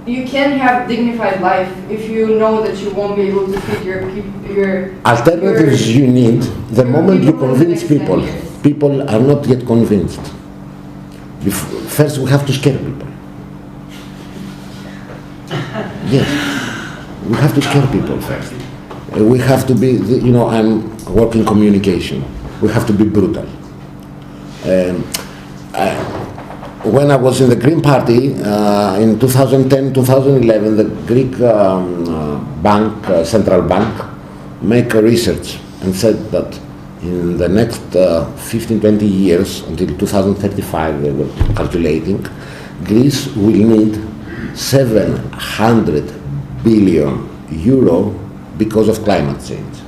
you can have dignified life if you know that you won't be able to feed your alternatives you need. The moment you convince people, people are not yet convinced. First, we have to scare people. Yes, we have to scare people first. We have to be, you know, I'm working communication. We have to be brutal. When I was in the Green Party in 2010, 2011, the Greek central bank made a research and said that in the next 15, 20 years, until 2035, they were calculating, Greece will need 700 billion euro because of climate change.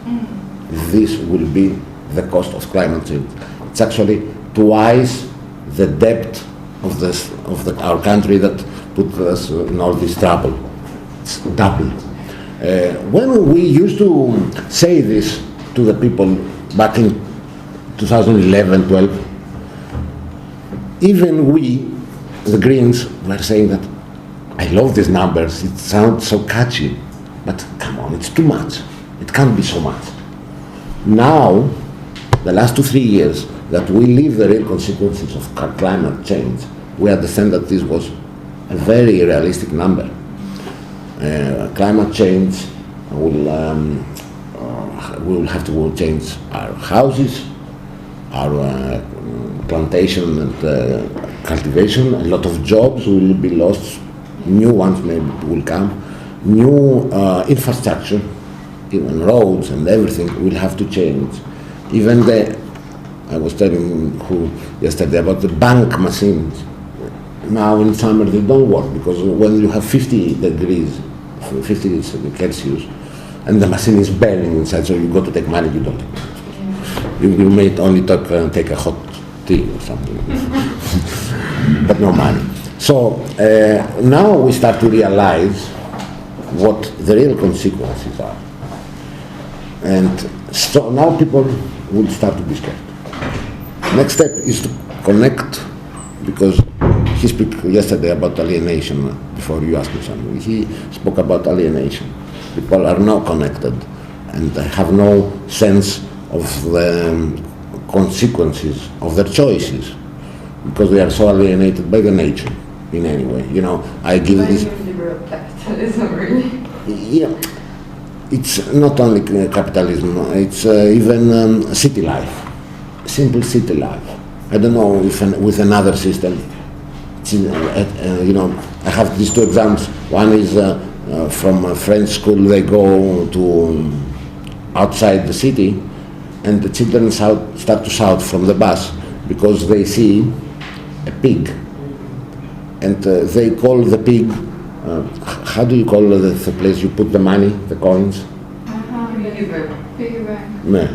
This will be the cost of climate change. It's actually twice the debt of our country that put us in all this trouble. It's double. When we used to say this to the people back in 2011, 12, even we, the Greens, were saying that I love these numbers, it sounds so catchy, but come on, it's too much. It can't be so much. Now, the last 2-3 years that we live the real consequences of climate change, we understand that this was a very realistic number. Climate change will have to change our houses, our plantation and cultivation. A lot of jobs will be lost, new ones maybe will come, new infrastructure, even roads and everything will have to change. Even I was telling yesterday about the bank machines. Now in summer they don't work because when you have 50 degrees, 50 Celsius, and the machine is burning inside, so you go to take money, you don't take money. You may only take a hot tea or something, but no money. So now we start to realize what the real consequences are. And so now people will start to be scared. Next step is to connect, because he spoke yesterday about alienation before you asked me something. He spoke about alienation. People are now connected and have no sense of the consequences of their choices because they are so alienated by the nature in any way. You know, I give this. Liberal capitalism, really. Yeah, it's not only capitalism. It's even city life, simple city life. I don't know if with another system. You know, I have these two examples. One is from a French school. They go to outside the city, and the children start to shout from the bus because they see a pig, and they call the pig. How do you call the place you put the money, the coins? Piggy bank. Yeah.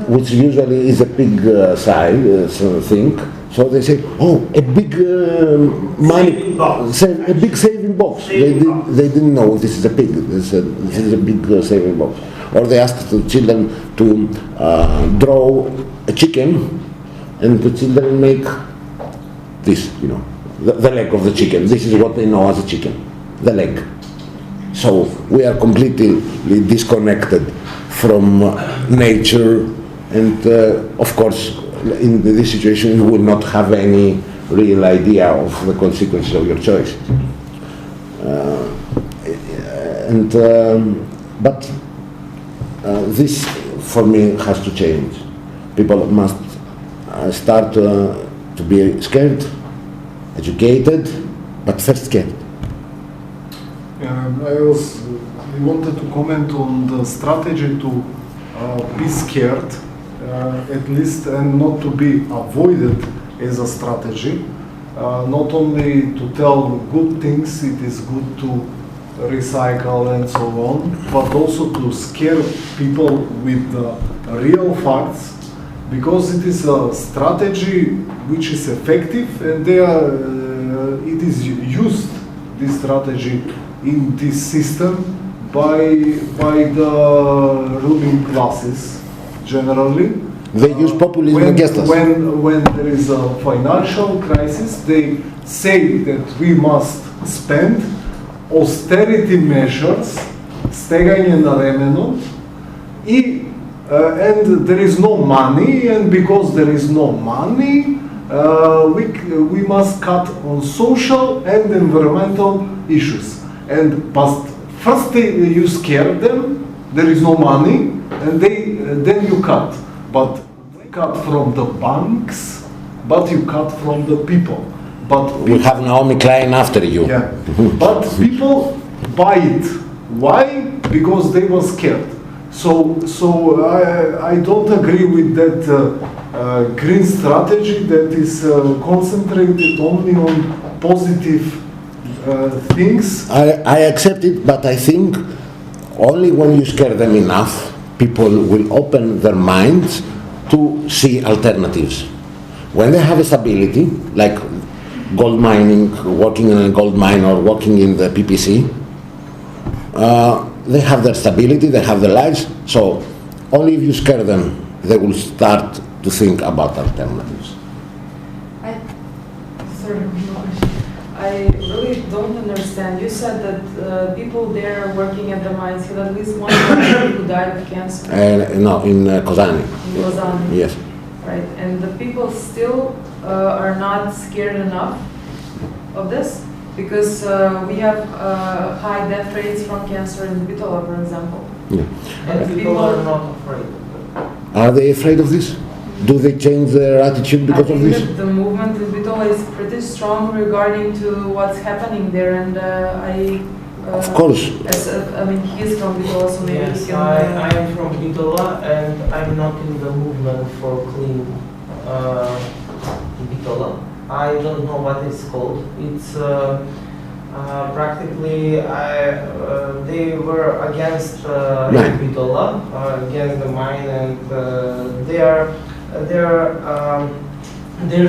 Which usually is a pig size thing. So they say, oh, a big money, a big saving box. They didn't know this is a pig. This is a big saving box. Or they asked the children to draw a chicken, and the children make this, you know, the leg of the chicken. This is what they know as a chicken, the leg. So we are completely disconnected from nature, and of course, in this situation, you will not have any real idea of the consequences of your choices. But this, for me, has to change. People must start to be scared, educated, but first scared. I wanted to comment on the strategy to be scared, at least, and not to be avoided as a strategy. Not only to tell good things, it is good to recycle and so on, but also to scare people with real facts, because it is a strategy which is effective, and it is used, this strategy, in this system by the ruling classes generally. They use populism against us. When there is a financial crisis, they say that we must spend austerity measures, steganje na remenu, and there is no money, and because there is no money, we must cut on social and environmental issues. But first you scare them, there is no money, and then you cut. But you cut from the banks, but you cut from the people. But we have Naomi Klein after you. Yeah. But people buy it. Why? Because they were scared. So I don't agree with that green strategy that is concentrated only on positive things. I accept it, but I think only when you scare them enough, people will open their minds to see alternatives. When they have a stability, like gold mining, working in a gold mine or working in the PPC, they have their stability, they have their lives, so only if you scare them, they will start to think about alternatives. I really don't understand. You said that people there working at the mines had at least one person who died of cancer. No, in Kozani. In Kozani. Yes. Right, and the people still are not scared enough of this, because we have high death rates from cancer in Bitola, for example. Yeah. And people are not afraid. Are they afraid of this? Do they change their attitude because of I think this? that the movement in Bitola is pretty strong regarding to what's happening there, and Of course. I mean, he's from Bitola, so maybe Yes, he can. I am from Bitola and I'm not in the movement for clean Bitola. I don't know what it's called. It's practically they were against Bitola, against the mine, and their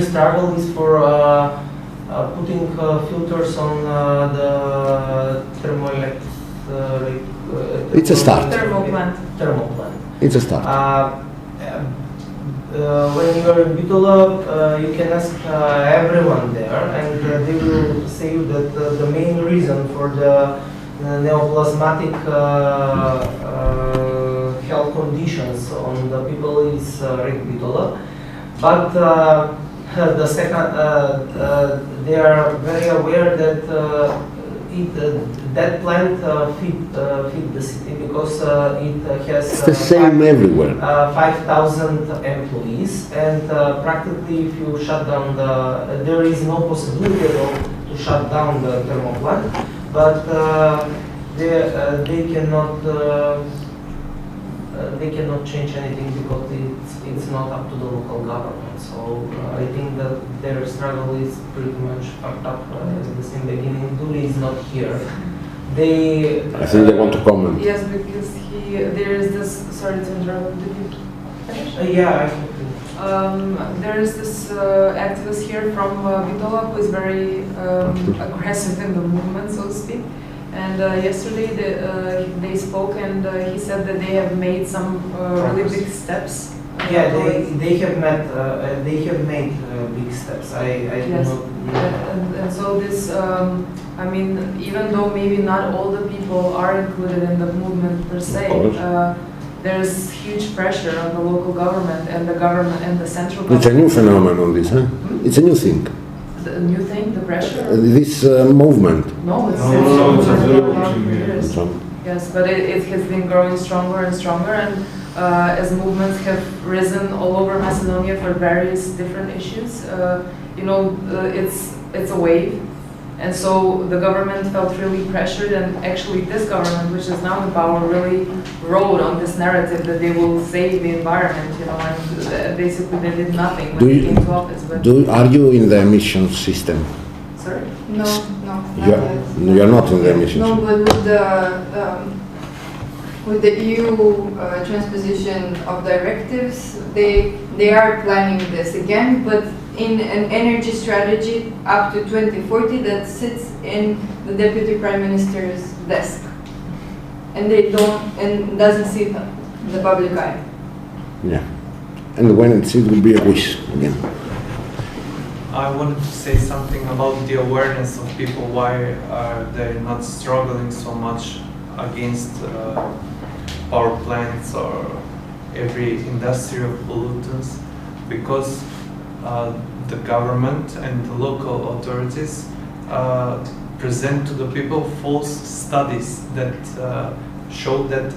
struggle is for putting filters on the It's a start. Thermal plant. Thermal plant. It's a start. When you are in Bitola, you can ask everyone there, and they will say that the main reason for the neoplasmatic health conditions on the people is Bitola. But the second, they are very aware that that plant feed the city because it has It's the same everywhere. 5,000 employees, and practically if you shut down there is no possibility at all to shut down the thermal plant, but they cannot change anything because it's not up to the local government. So I think that their struggle is pretty much fucked up at the same beginning. Duli is not here. I think they want to comment. Yes, because there is this. Sorry to interrupt. Did you finish? Yeah. There is this activist here from Bitola who is very aggressive in the movement, so to speak. And yesterday they spoke, and he said that they have made some really big steps. Yeah, they have made big steps. I do Yes. not. And so this, I mean, even though maybe not all the people are included in the movement per se, there's huge pressure on the local government and the central government. It's a new phenomenon, this, huh? It's a new thing. The new thing, the pressure? This movement. No, it's a very for years. Yes, but it has been growing stronger and stronger, and as movements have risen all over Macedonia for various different issues, it's a wave. And so the government felt really pressured, and actually this government, which is now in power, really rode on this narrative that they will save the environment, and basically they did nothing when they came to office. But Are you in the emission system? sorry? No, not yet. You're not in the emission No, system. but with the EU transposition of directives, they are planning this again, but in an energy strategy up to 2040 that sits in the Deputy Prime Minister's desk, and doesn't see the public eye. Yeah. And when it will be a wish again. I wanted to say something about the awareness of people. Why are they not struggling so much against power plants or every industrial pollutants? Because the government and the local authorities present to the people false studies that show that,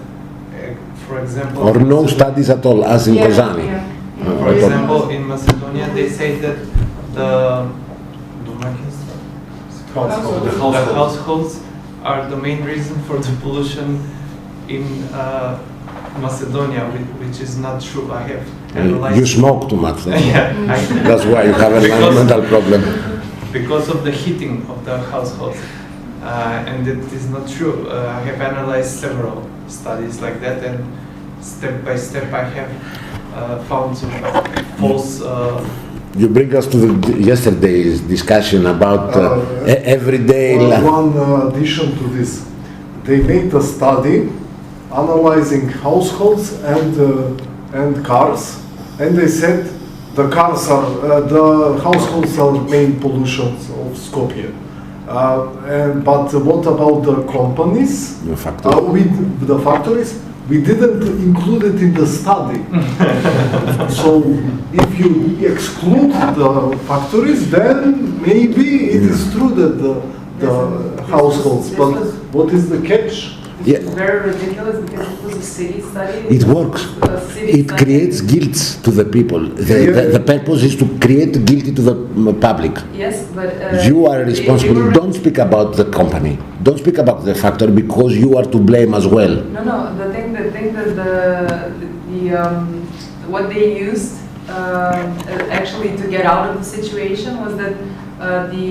for example, Or no studies at all, as in Kozani. For example, in Macedonia, they say that the households are the main reason for the pollution in Macedonia, which is not true. I have analyzed. You smoke too much. Yeah, That's why you have an environmental problem. Because of the heating of the households, and it is not true. I have analyzed several studies like that, and step by step I have found some false. You bring us to yesterday's discussion about everyday life. One addition to this, they made a study analyzing households and cars, and they said the households are main pollutions of Skopje. But what about the companies? The factory. With the factories, we didn't include it in the study. So if you exclude the factories, then maybe it is true that the households, but what is the catch? Yeah. Very ridiculous because it was a city study. It works. It creates guilt to the people. The purpose is to create guilt to the public. Yes, but you are responsible. Don't speak about the company. Don't speak about the factory because you are to blame as well. No. The thing that what they used actually to get out of the situation was that the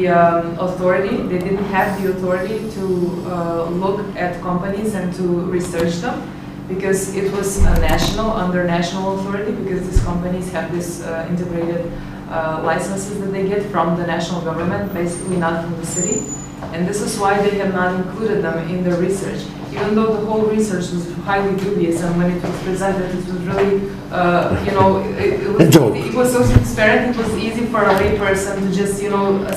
authority, they didn't have the authority to look at companies and to research them because it was under national authority because these companies have this integrated licenses that they get from the national government, basically not from the city. And this is why they have not included them in the research. Even though the whole research was highly dubious and when it was presented, it was really, it was so transparent, it was easy for a layperson to just,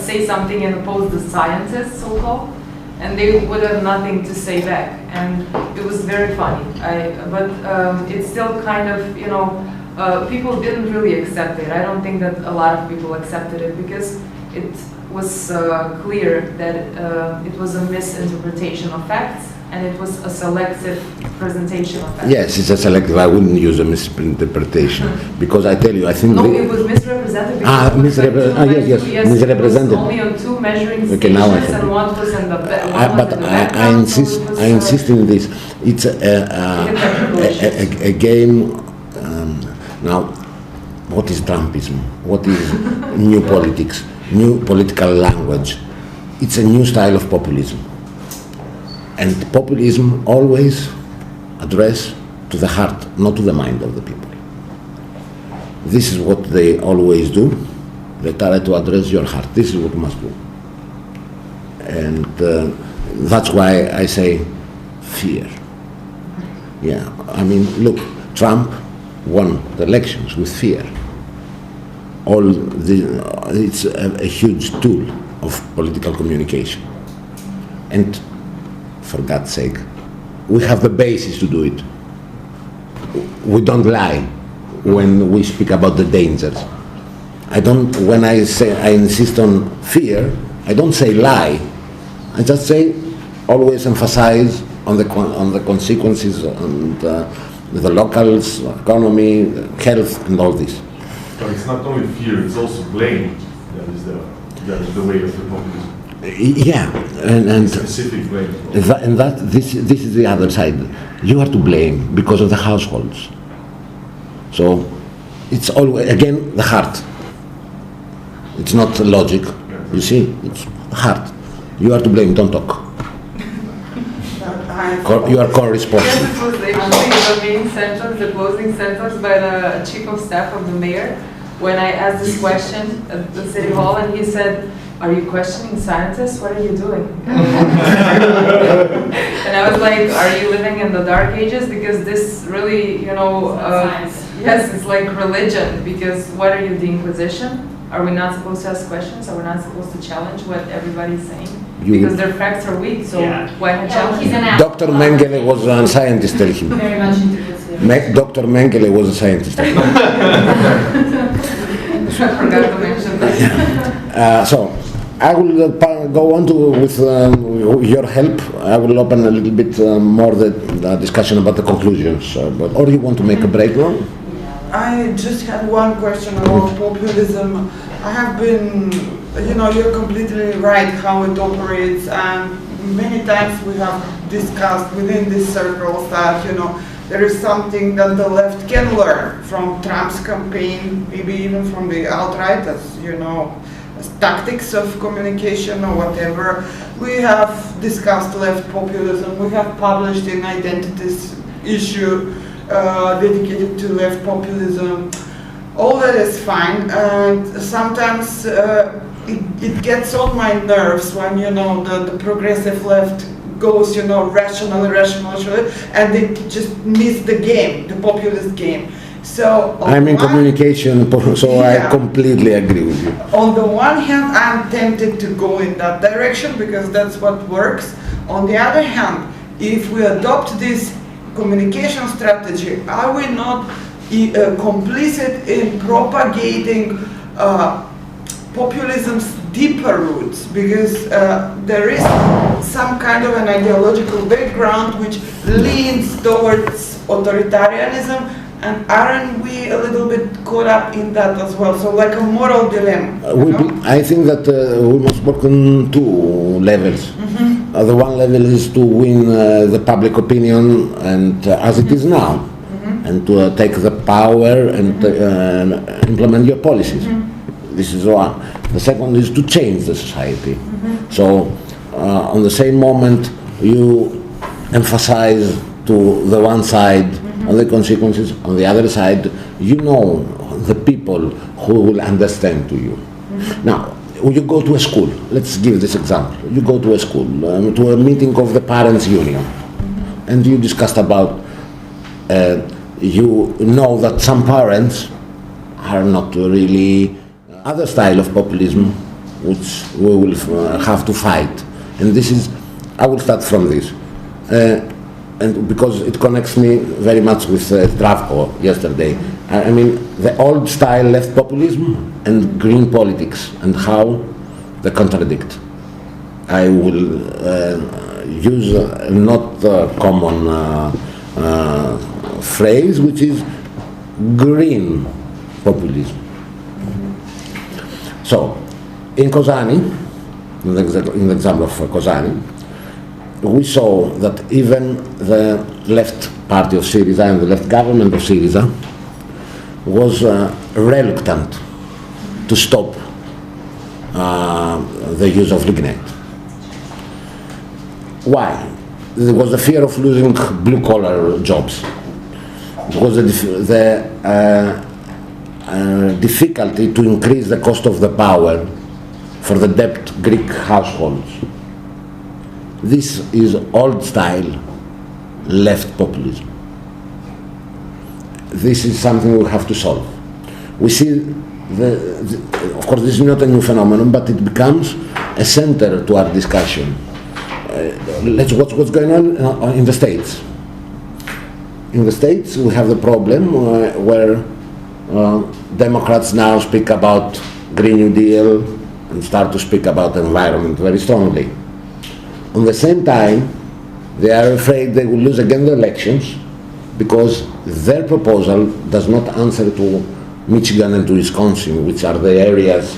say something and oppose the scientists, so-called, and they would have nothing to say back. And it was very funny. But it's still kind of, people didn't really accept it. I don't think that a lot of people accepted it because it was clear that it was a misinterpretation of facts and it was a selective presentation of facts. Yes, it's a selective. I wouldn't use a misinterpretation because I tell you, I think. No, it was misrepresented. Yes, misrepresented. It was only on 2 measuring Okay, now I stations and one was in the but I insist in this. It's a game. Now, what is Trumpism? What is new politics? New political language. It's a new style of populism. And populism always address to the heart, not to the mind of the people. This is what they always do. They try to address your heart. This is what you must do. And that's why I say fear. Yeah, I mean, look, Trump won the elections with fear. It's a huge tool of political communication. And for God's sake, we have the basis to do it. We don't lie when we speak about the dangers. When I say I insist on fear, I don't say lie. I just say always emphasize on the consequences and the locals, economy, health, and all this. But it's not only fear; it's also blame. That is the way of the populism. Yeah, and specific blame. This is the other side. You are to blame because of the households. So it's always again the heart. It's not logic. You see, it's the heart. You are to blame. Don't talk. You are co-responsible. Yes, it was actually the main sentence, the closing sentence by the chief of staff of the mayor when I asked this question at the city hall, and he said, "Are you questioning scientists? What are you doing?" And I was like, "Are you living in the dark ages? Because this really, yes, it's like religion. Because what are you, the Inquisition? Are we not supposed to ask questions? Are we not supposed to challenge what everybody's saying? Because their facts are weak, so why not challenge them?" Dr. Mengele was a scientist, tell him. Very much introduced. Dr. Mengele was a scientist. I forgot to mention that. So, I will go on with your help. I will open a little bit more the discussion about the conclusions. Or you want to make a break now? I just had one question about populism. I have been, you're completely right how it operates, and many times we have discussed within these circles that, there is something that the left can learn from Trump's campaign, maybe even from the alt-right, as tactics of communication or whatever. We have discussed left populism. We have published an identities issue dedicated to left populism. All that is fine, and sometimes it gets on my nerves when the progressive left goes rational, and they just miss the game, the populist game. So I'm in communication, so I completely agree with you. On the one hand, I'm tempted to go in that direction because that's what works. On the other hand, if we adopt this communication strategy, are we not complicit in propagating populism's deeper roots? Because there is some kind of an ideological background which leans towards authoritarianism, and aren't we a little bit caught up in that as well? So like a moral dilemma. I think that we must work on two levels. The one level is to win the public opinion, and as it is now, and to take the power and implement your policies. This is one. The second is to change the society. So on the same moment you emphasize to the one side on the consequences, on the other side you know the people who will understand to you. Now, when you go to a school, let's give this example. You go to a school, to a meeting of the parents' union, and you discussed about, you know that some parents are not really other style of populism, which we will have to fight. And this is, I will start from this. And because it connects me very much with Zdravko yesterday. I mean, the old style left populism and green politics, and how they contradict. I will use a not common phrase, which is green populism. So, in Kozani, in the example of Kozani, we saw that even the left party of Syriza and the left government of Syriza was reluctant to stop the use of lignite. Why? There was a fear of losing blue-collar jobs. Because the difficulty to increase the cost of the power for the debt Greek households. This is old-style left populism. This is something we have to solve. We see, of course, this is not a new phenomenon, but it becomes a center to our discussion. Let's watch what's going on in the States. In the States, we have the problem where Democrats now speak about Green New Deal and start to speak about environment very strongly. At the same time, they are afraid they will lose again the elections because their proposal does not answer to Michigan and to Wisconsin, which are the areas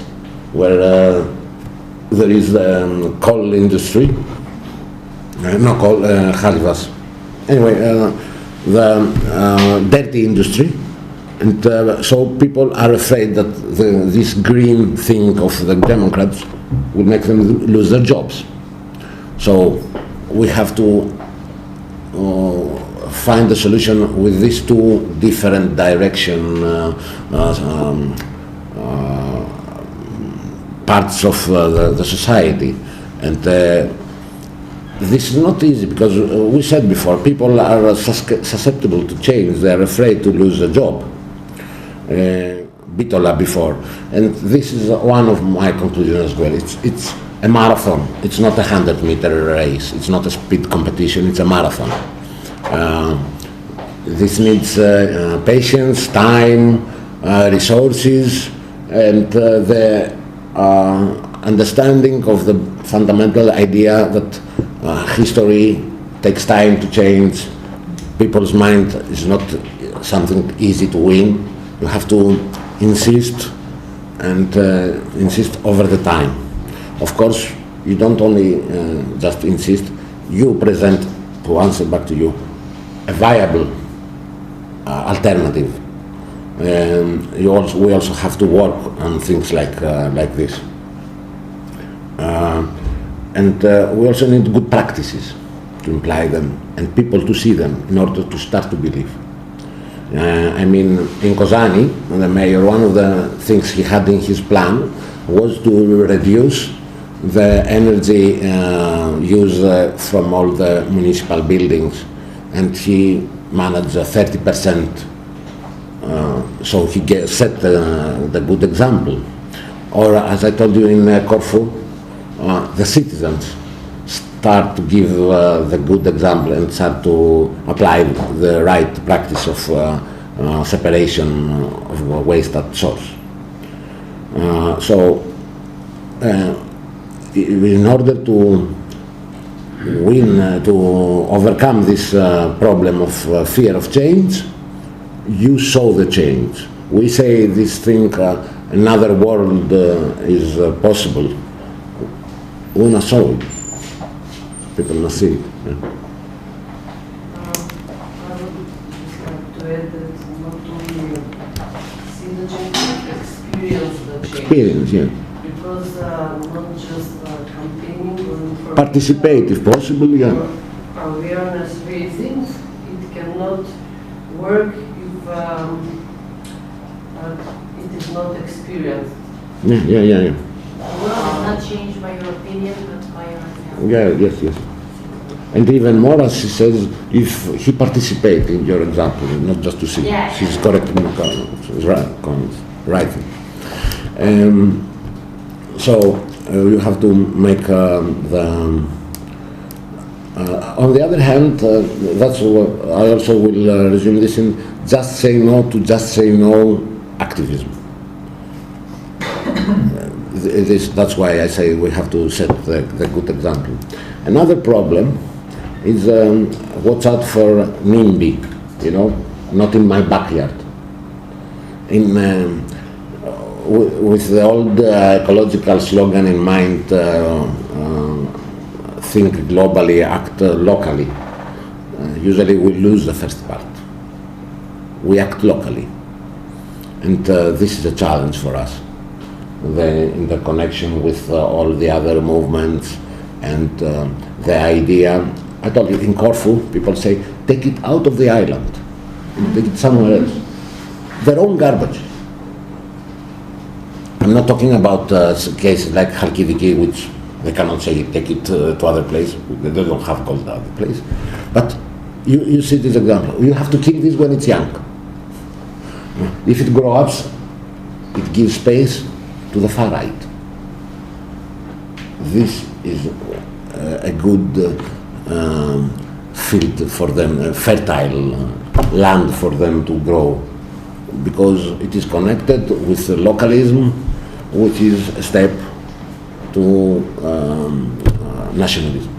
where there is the coal industry, Halifax. Anyway, the dirty industry, and so people are afraid that this green thing of the Democrats will make them lose their jobs. So we have to find a solution with these two different direction parts of the society, and this is not easy because we said before people are susceptible to change. They are afraid to lose a job. Bitola before, and this is one of my conclusions as well. It's a marathon. It's not a 100-meter race. It's not a speed competition. It's a marathon. This needs patience, time, resources, and the understanding of the fundamental idea that history takes time to change. People's mind is not something easy to win. You have to insist and insist over the time. Of course, you don't only just insist, you present, to answer back to you, a viable alternative. We also have to work on things like this. And we also need good practices to imply them and people to see them in order to start to believe. I mean, in Kozani, the mayor, one of the things he had in his plan was to reduce the energy use from all the municipal buildings, and he managed 30%. So he set the good example. Or, as I told you in Corfu, the citizens start to give the good example and start to apply the right practice of separation of waste at source. So in order to to overcome this problem of fear of change, you saw the change. We say this thing, another world is possible. We not saw it. People not see it. Yeah. I would just like to add that not only see the change, but experience the change. Experience, yeah. Because not just campaigning or information. Participate if possible, yeah. Awareness raising, it cannot work if it is not experienced. Yeah. The world is not changed by your opinion, but by your example. Yeah, yes. And even more, as she says, if he participates in your example, not just to see. Yeah. She's correct in the right. So you have to make on the other hand, that's what I also will resume this in just say no to just say no activism. That's why I say we have to set the good example. Another problem is watch out for NIMBY, not in my backyard. With the old ecological slogan in mind, think globally, act locally. Usually we lose the first part. We act locally. And this is a challenge for us. The interconnection with all the other movements and the idea. I told you, in Corfu, people say, take it out of the island, take it somewhere else. Their own garbage. I'm not talking about cases like Kharkiviki, which they cannot say take it to other place. They don't have gold the other place. But you see this example. You have to kill this when it's young. If it grows up, it gives space to the far right. This is a good field for them, fertile land for them to grow, because it is connected with localism, which is a step to nationalism.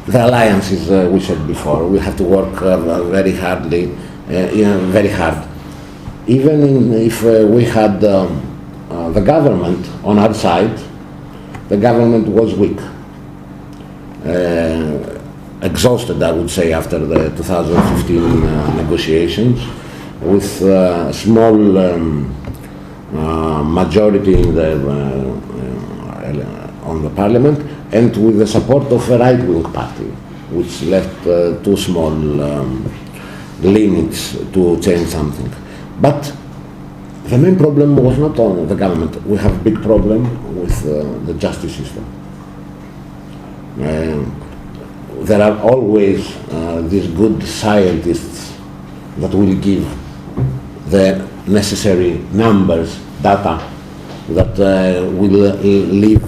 The alliances we said before, we have to work very hard. Even if we had the government on our side, the government was weak, exhausted, I would say, after the 2015 negotiations, with a small majority in on the parliament, and with the support of a right-wing party, which left too small limits to change something. But the main problem was not on the government. We have a big problem with the justice system. There are always these good scientists that will give the necessary numbers, data, that will leave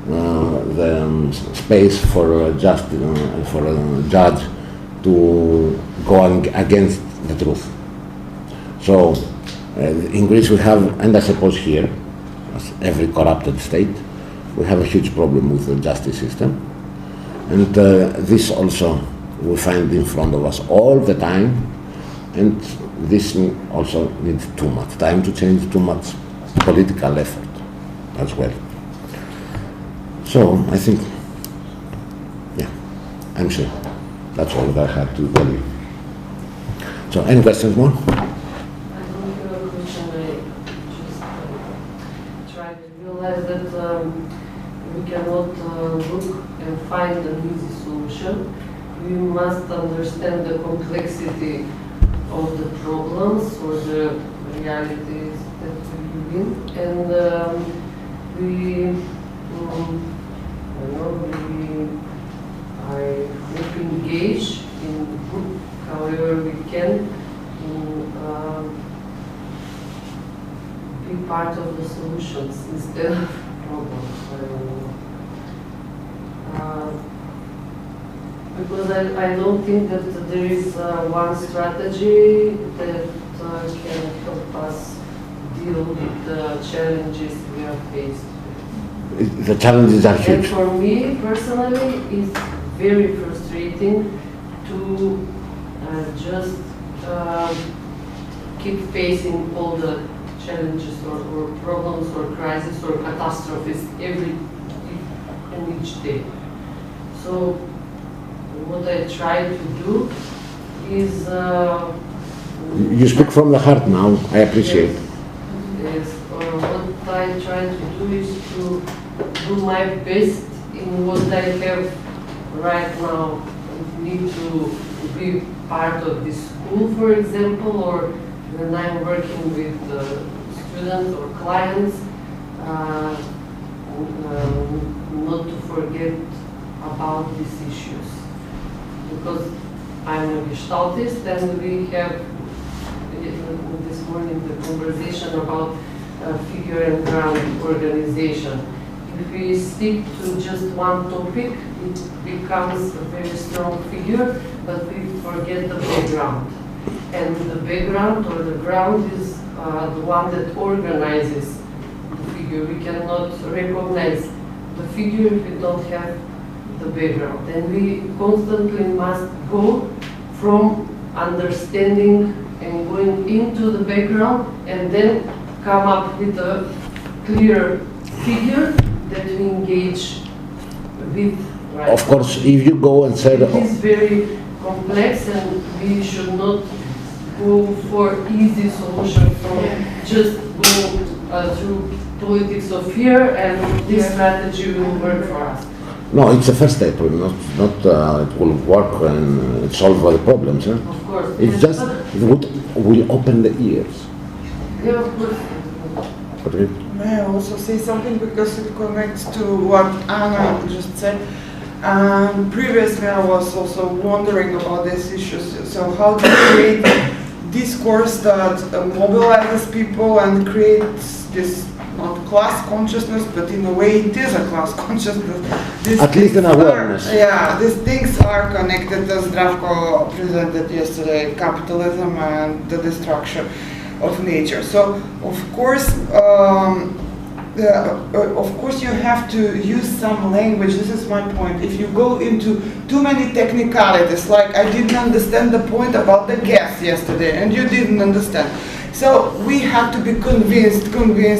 the space for a judge to go against the truth. So in Greece we have, and I suppose here, as every corrupted state, we have a huge problem with the justice system. And this also we find in front of us all the time, and this also needs too much time to change, too much political effort as well. So I think, yeah, I'm sure that's all that I had to tell you. So any questions more? I don't have a question. I just try to realize that we cannot look and find an easy solution. We must understand the complexity of the problems or the realities that we live in, and I hope engage in however we can in big part of the solutions instead of problems. I don't know. Because I don't think that there is one strategy that can help us deal with the challenges we are faced with. The challenges are And huge. for me personally, it's very frustrating to just keep facing all the challenges or problems or crises or catastrophes every and each day. So what I try to do is You speak from the heart now, I appreciate. Yes, what I try to do is to do my best in what I have right now. I need to be part of this school, for example, or when I'm working with students or clients, not to forget about these issues. Because I'm a Gestaltist and we have this morning the conversation about figure and ground organization. If we stick to just one topic, it becomes a very strong figure, but we forget the background. And the background or the ground is the one that organizes the figure. We cannot recognize the figure if we don't have the background. And we constantly must go from understanding and going into the background and then come up with a clear figure that we engage with. Right? Of course, if you go and say, It is very complex and we should not go for easy solutions from just go through politics of fear and this strategy will work for us. no, it's a first step, it will work and solve all the problems. Huh? Of course. It's just what will open the ears. Yeah, of course. Okay. May I also say something because it connects to what Anna just said. Previously, I was also wondering about these issues. So, how to create discourse that mobilizes people and creates this not class consciousness, but in a way it is a class consciousness. At least an awareness. These things are connected, as Zdravko presented yesterday, capitalism and the destruction of nature. So, of course, you have to use some language. This is my point. If you go into too many technicalities, like I didn't understand the point about the gas yesterday, and you didn't understand. So we have to be convinced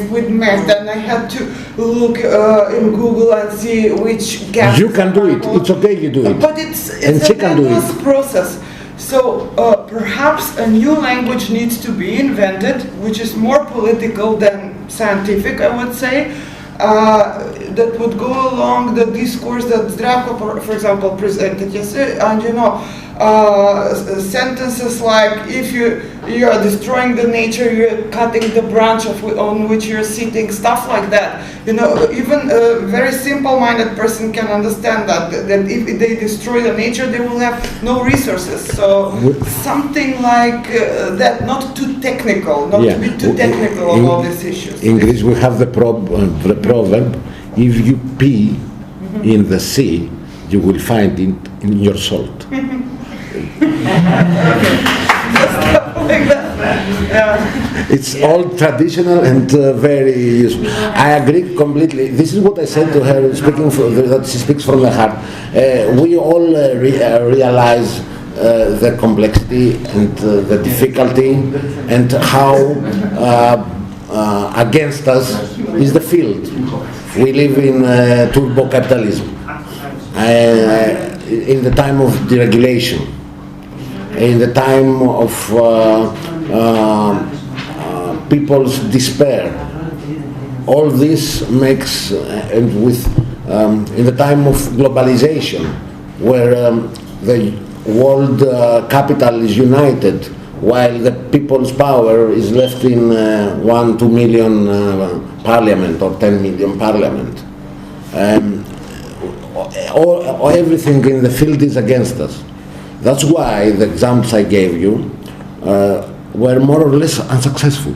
with math. Then I had to look in Google and see which gas. You can do it. It's okay, you do it. But it's And a she can do endless it. process. So perhaps a new language needs to be invented, which is more political than scientific, I would say, that would go along the discourse that Zdravko, for example, presented yesterday. And sentences like, if you are destroying the nature, you're cutting the branch on which you're sitting, stuff like that. Even a very simple-minded person can understand that if they destroy the nature, they will have no resources. So something like that, not too technical, not to be too technical about these issues. In Greece, we have the proverb: if you pee in the sea, you will find it in your salt. Like that. It's all traditional and very useful. I agree completely. This is what I said to her, speaking that she speaks from the heart. We all realize the complexity and the difficulty and how against us is the field. We live in turbo capitalism. In the time of deregulation, in the time of people's despair, all this makes, and with in the time of globalization, where the world capital is united, while the people's power is left in 1-2 million parliament or 10 million parliament. Everything in the field is against us. That's why the examples I gave you were more or less unsuccessful.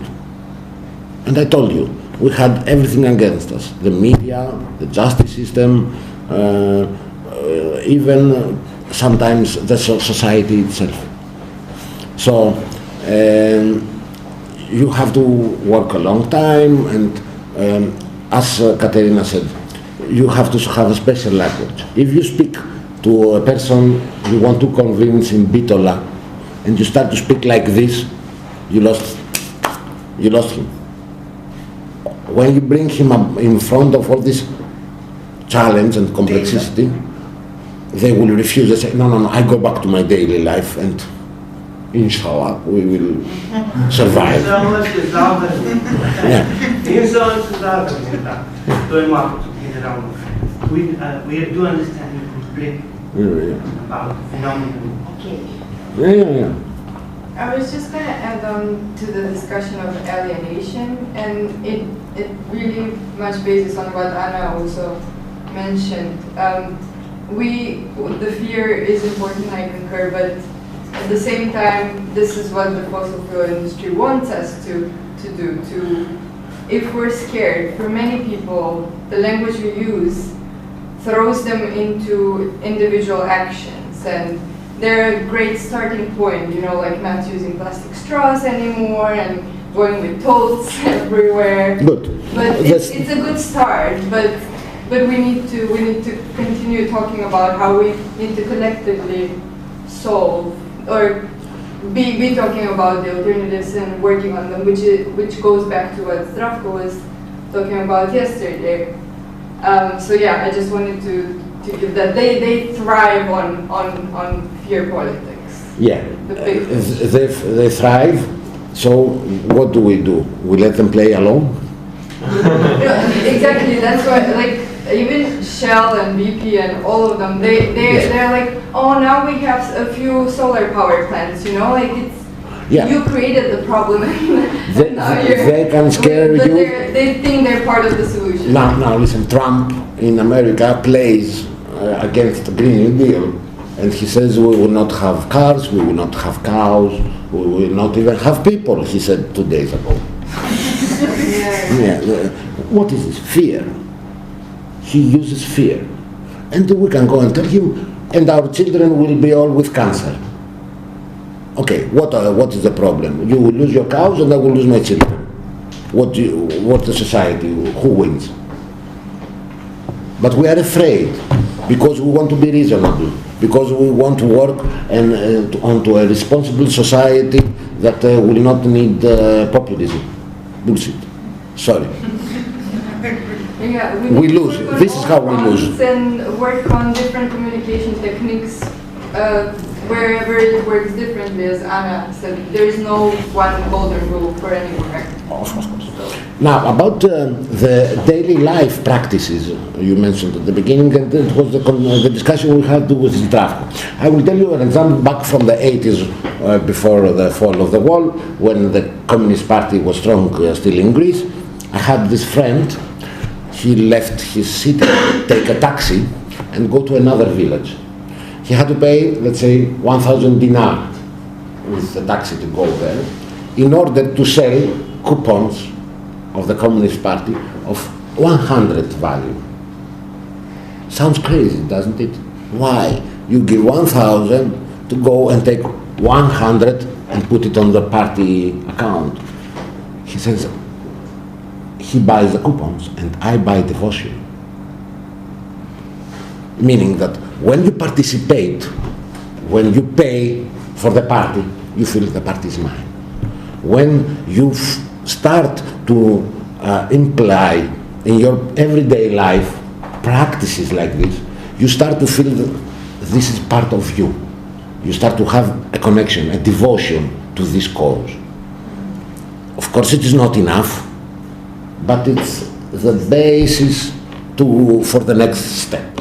And I told you, we had everything against us. The media, the justice system, even sometimes the society itself. So you have to work a long time, and as Katerina said, you have to have a special language. If you speak to a person you want to convince in Bitola, and you start to speak like this, you lost him. When you bring him up in front of all this challenge and complexity, they will refuse. They say, no, I go back to my daily life, and inshallah, we will survive. We do understand you completely about the phenomenon. Okay. I was just going to add on to the discussion of alienation, and it really much bases on what Anna also mentioned. The fear is important, I concur, but at the same time, this is what the fossil fuel industry wants us to do. If we're scared, for many people, the language we use throws them into individual actions, and they're a great starting point, like not using plastic straws anymore and going with totes everywhere. Good. But it's a good start, but we need to continue talking about how we need to collectively solve or be talking about the alternatives and working on them, which goes back to what Zdravko was talking about yesterday. So yeah, I just wanted to give that they thrive on fear politics. Yeah, they thrive. So what do? We let them play alone? Exactly. That's why, even Shell and BP and all of them, they're like, oh, now we have a few solar power plants. You created the problem. They can scare you. They think they're part of the solution. Now listen, Trump in America plays against the Green New Deal, and he says we will not have cars, we will not have cows, we will not even have people, he said 2 days ago. What is this? Fear. He uses fear. And we can go and tell him, and our children will be all with cancer. Okay, what is the problem? You will lose your cows and I will lose my children. What the society, who wins? But we are afraid because we want to be reasonable, because we want to work onto a responsible society that will not need populism. Bullshit. Sorry. We lose. This is how we lose. And work on different communication techniques wherever it works differently, as Anna said. There is no one golden rule for anywhere. Of course. Now, about the daily life practices you mentioned at the beginning, and it was the discussion we had with Zdravko. I will tell you an example back from the 80s, before the fall of the wall, when the Communist Party was strong still in Greece. I had this friend. He left his city, take a taxi, and go to another village. He had to pay, let's say, 1,000 dinar with the taxi to go there, in order to sell coupons of the Communist Party of 100 value. Sounds crazy, doesn't it? Why? You give 1,000 to go and take 100 and put it on the party account. He says, he buys the coupons and I buy devotion. Meaning that when you participate, when you pay for the party, you feel the party is mine. When you start to imply in your everyday life practices like this, you start to feel that this is part of you. You start to have a connection, a devotion to this cause. Of course, it is not enough, but it's the basis for the next step.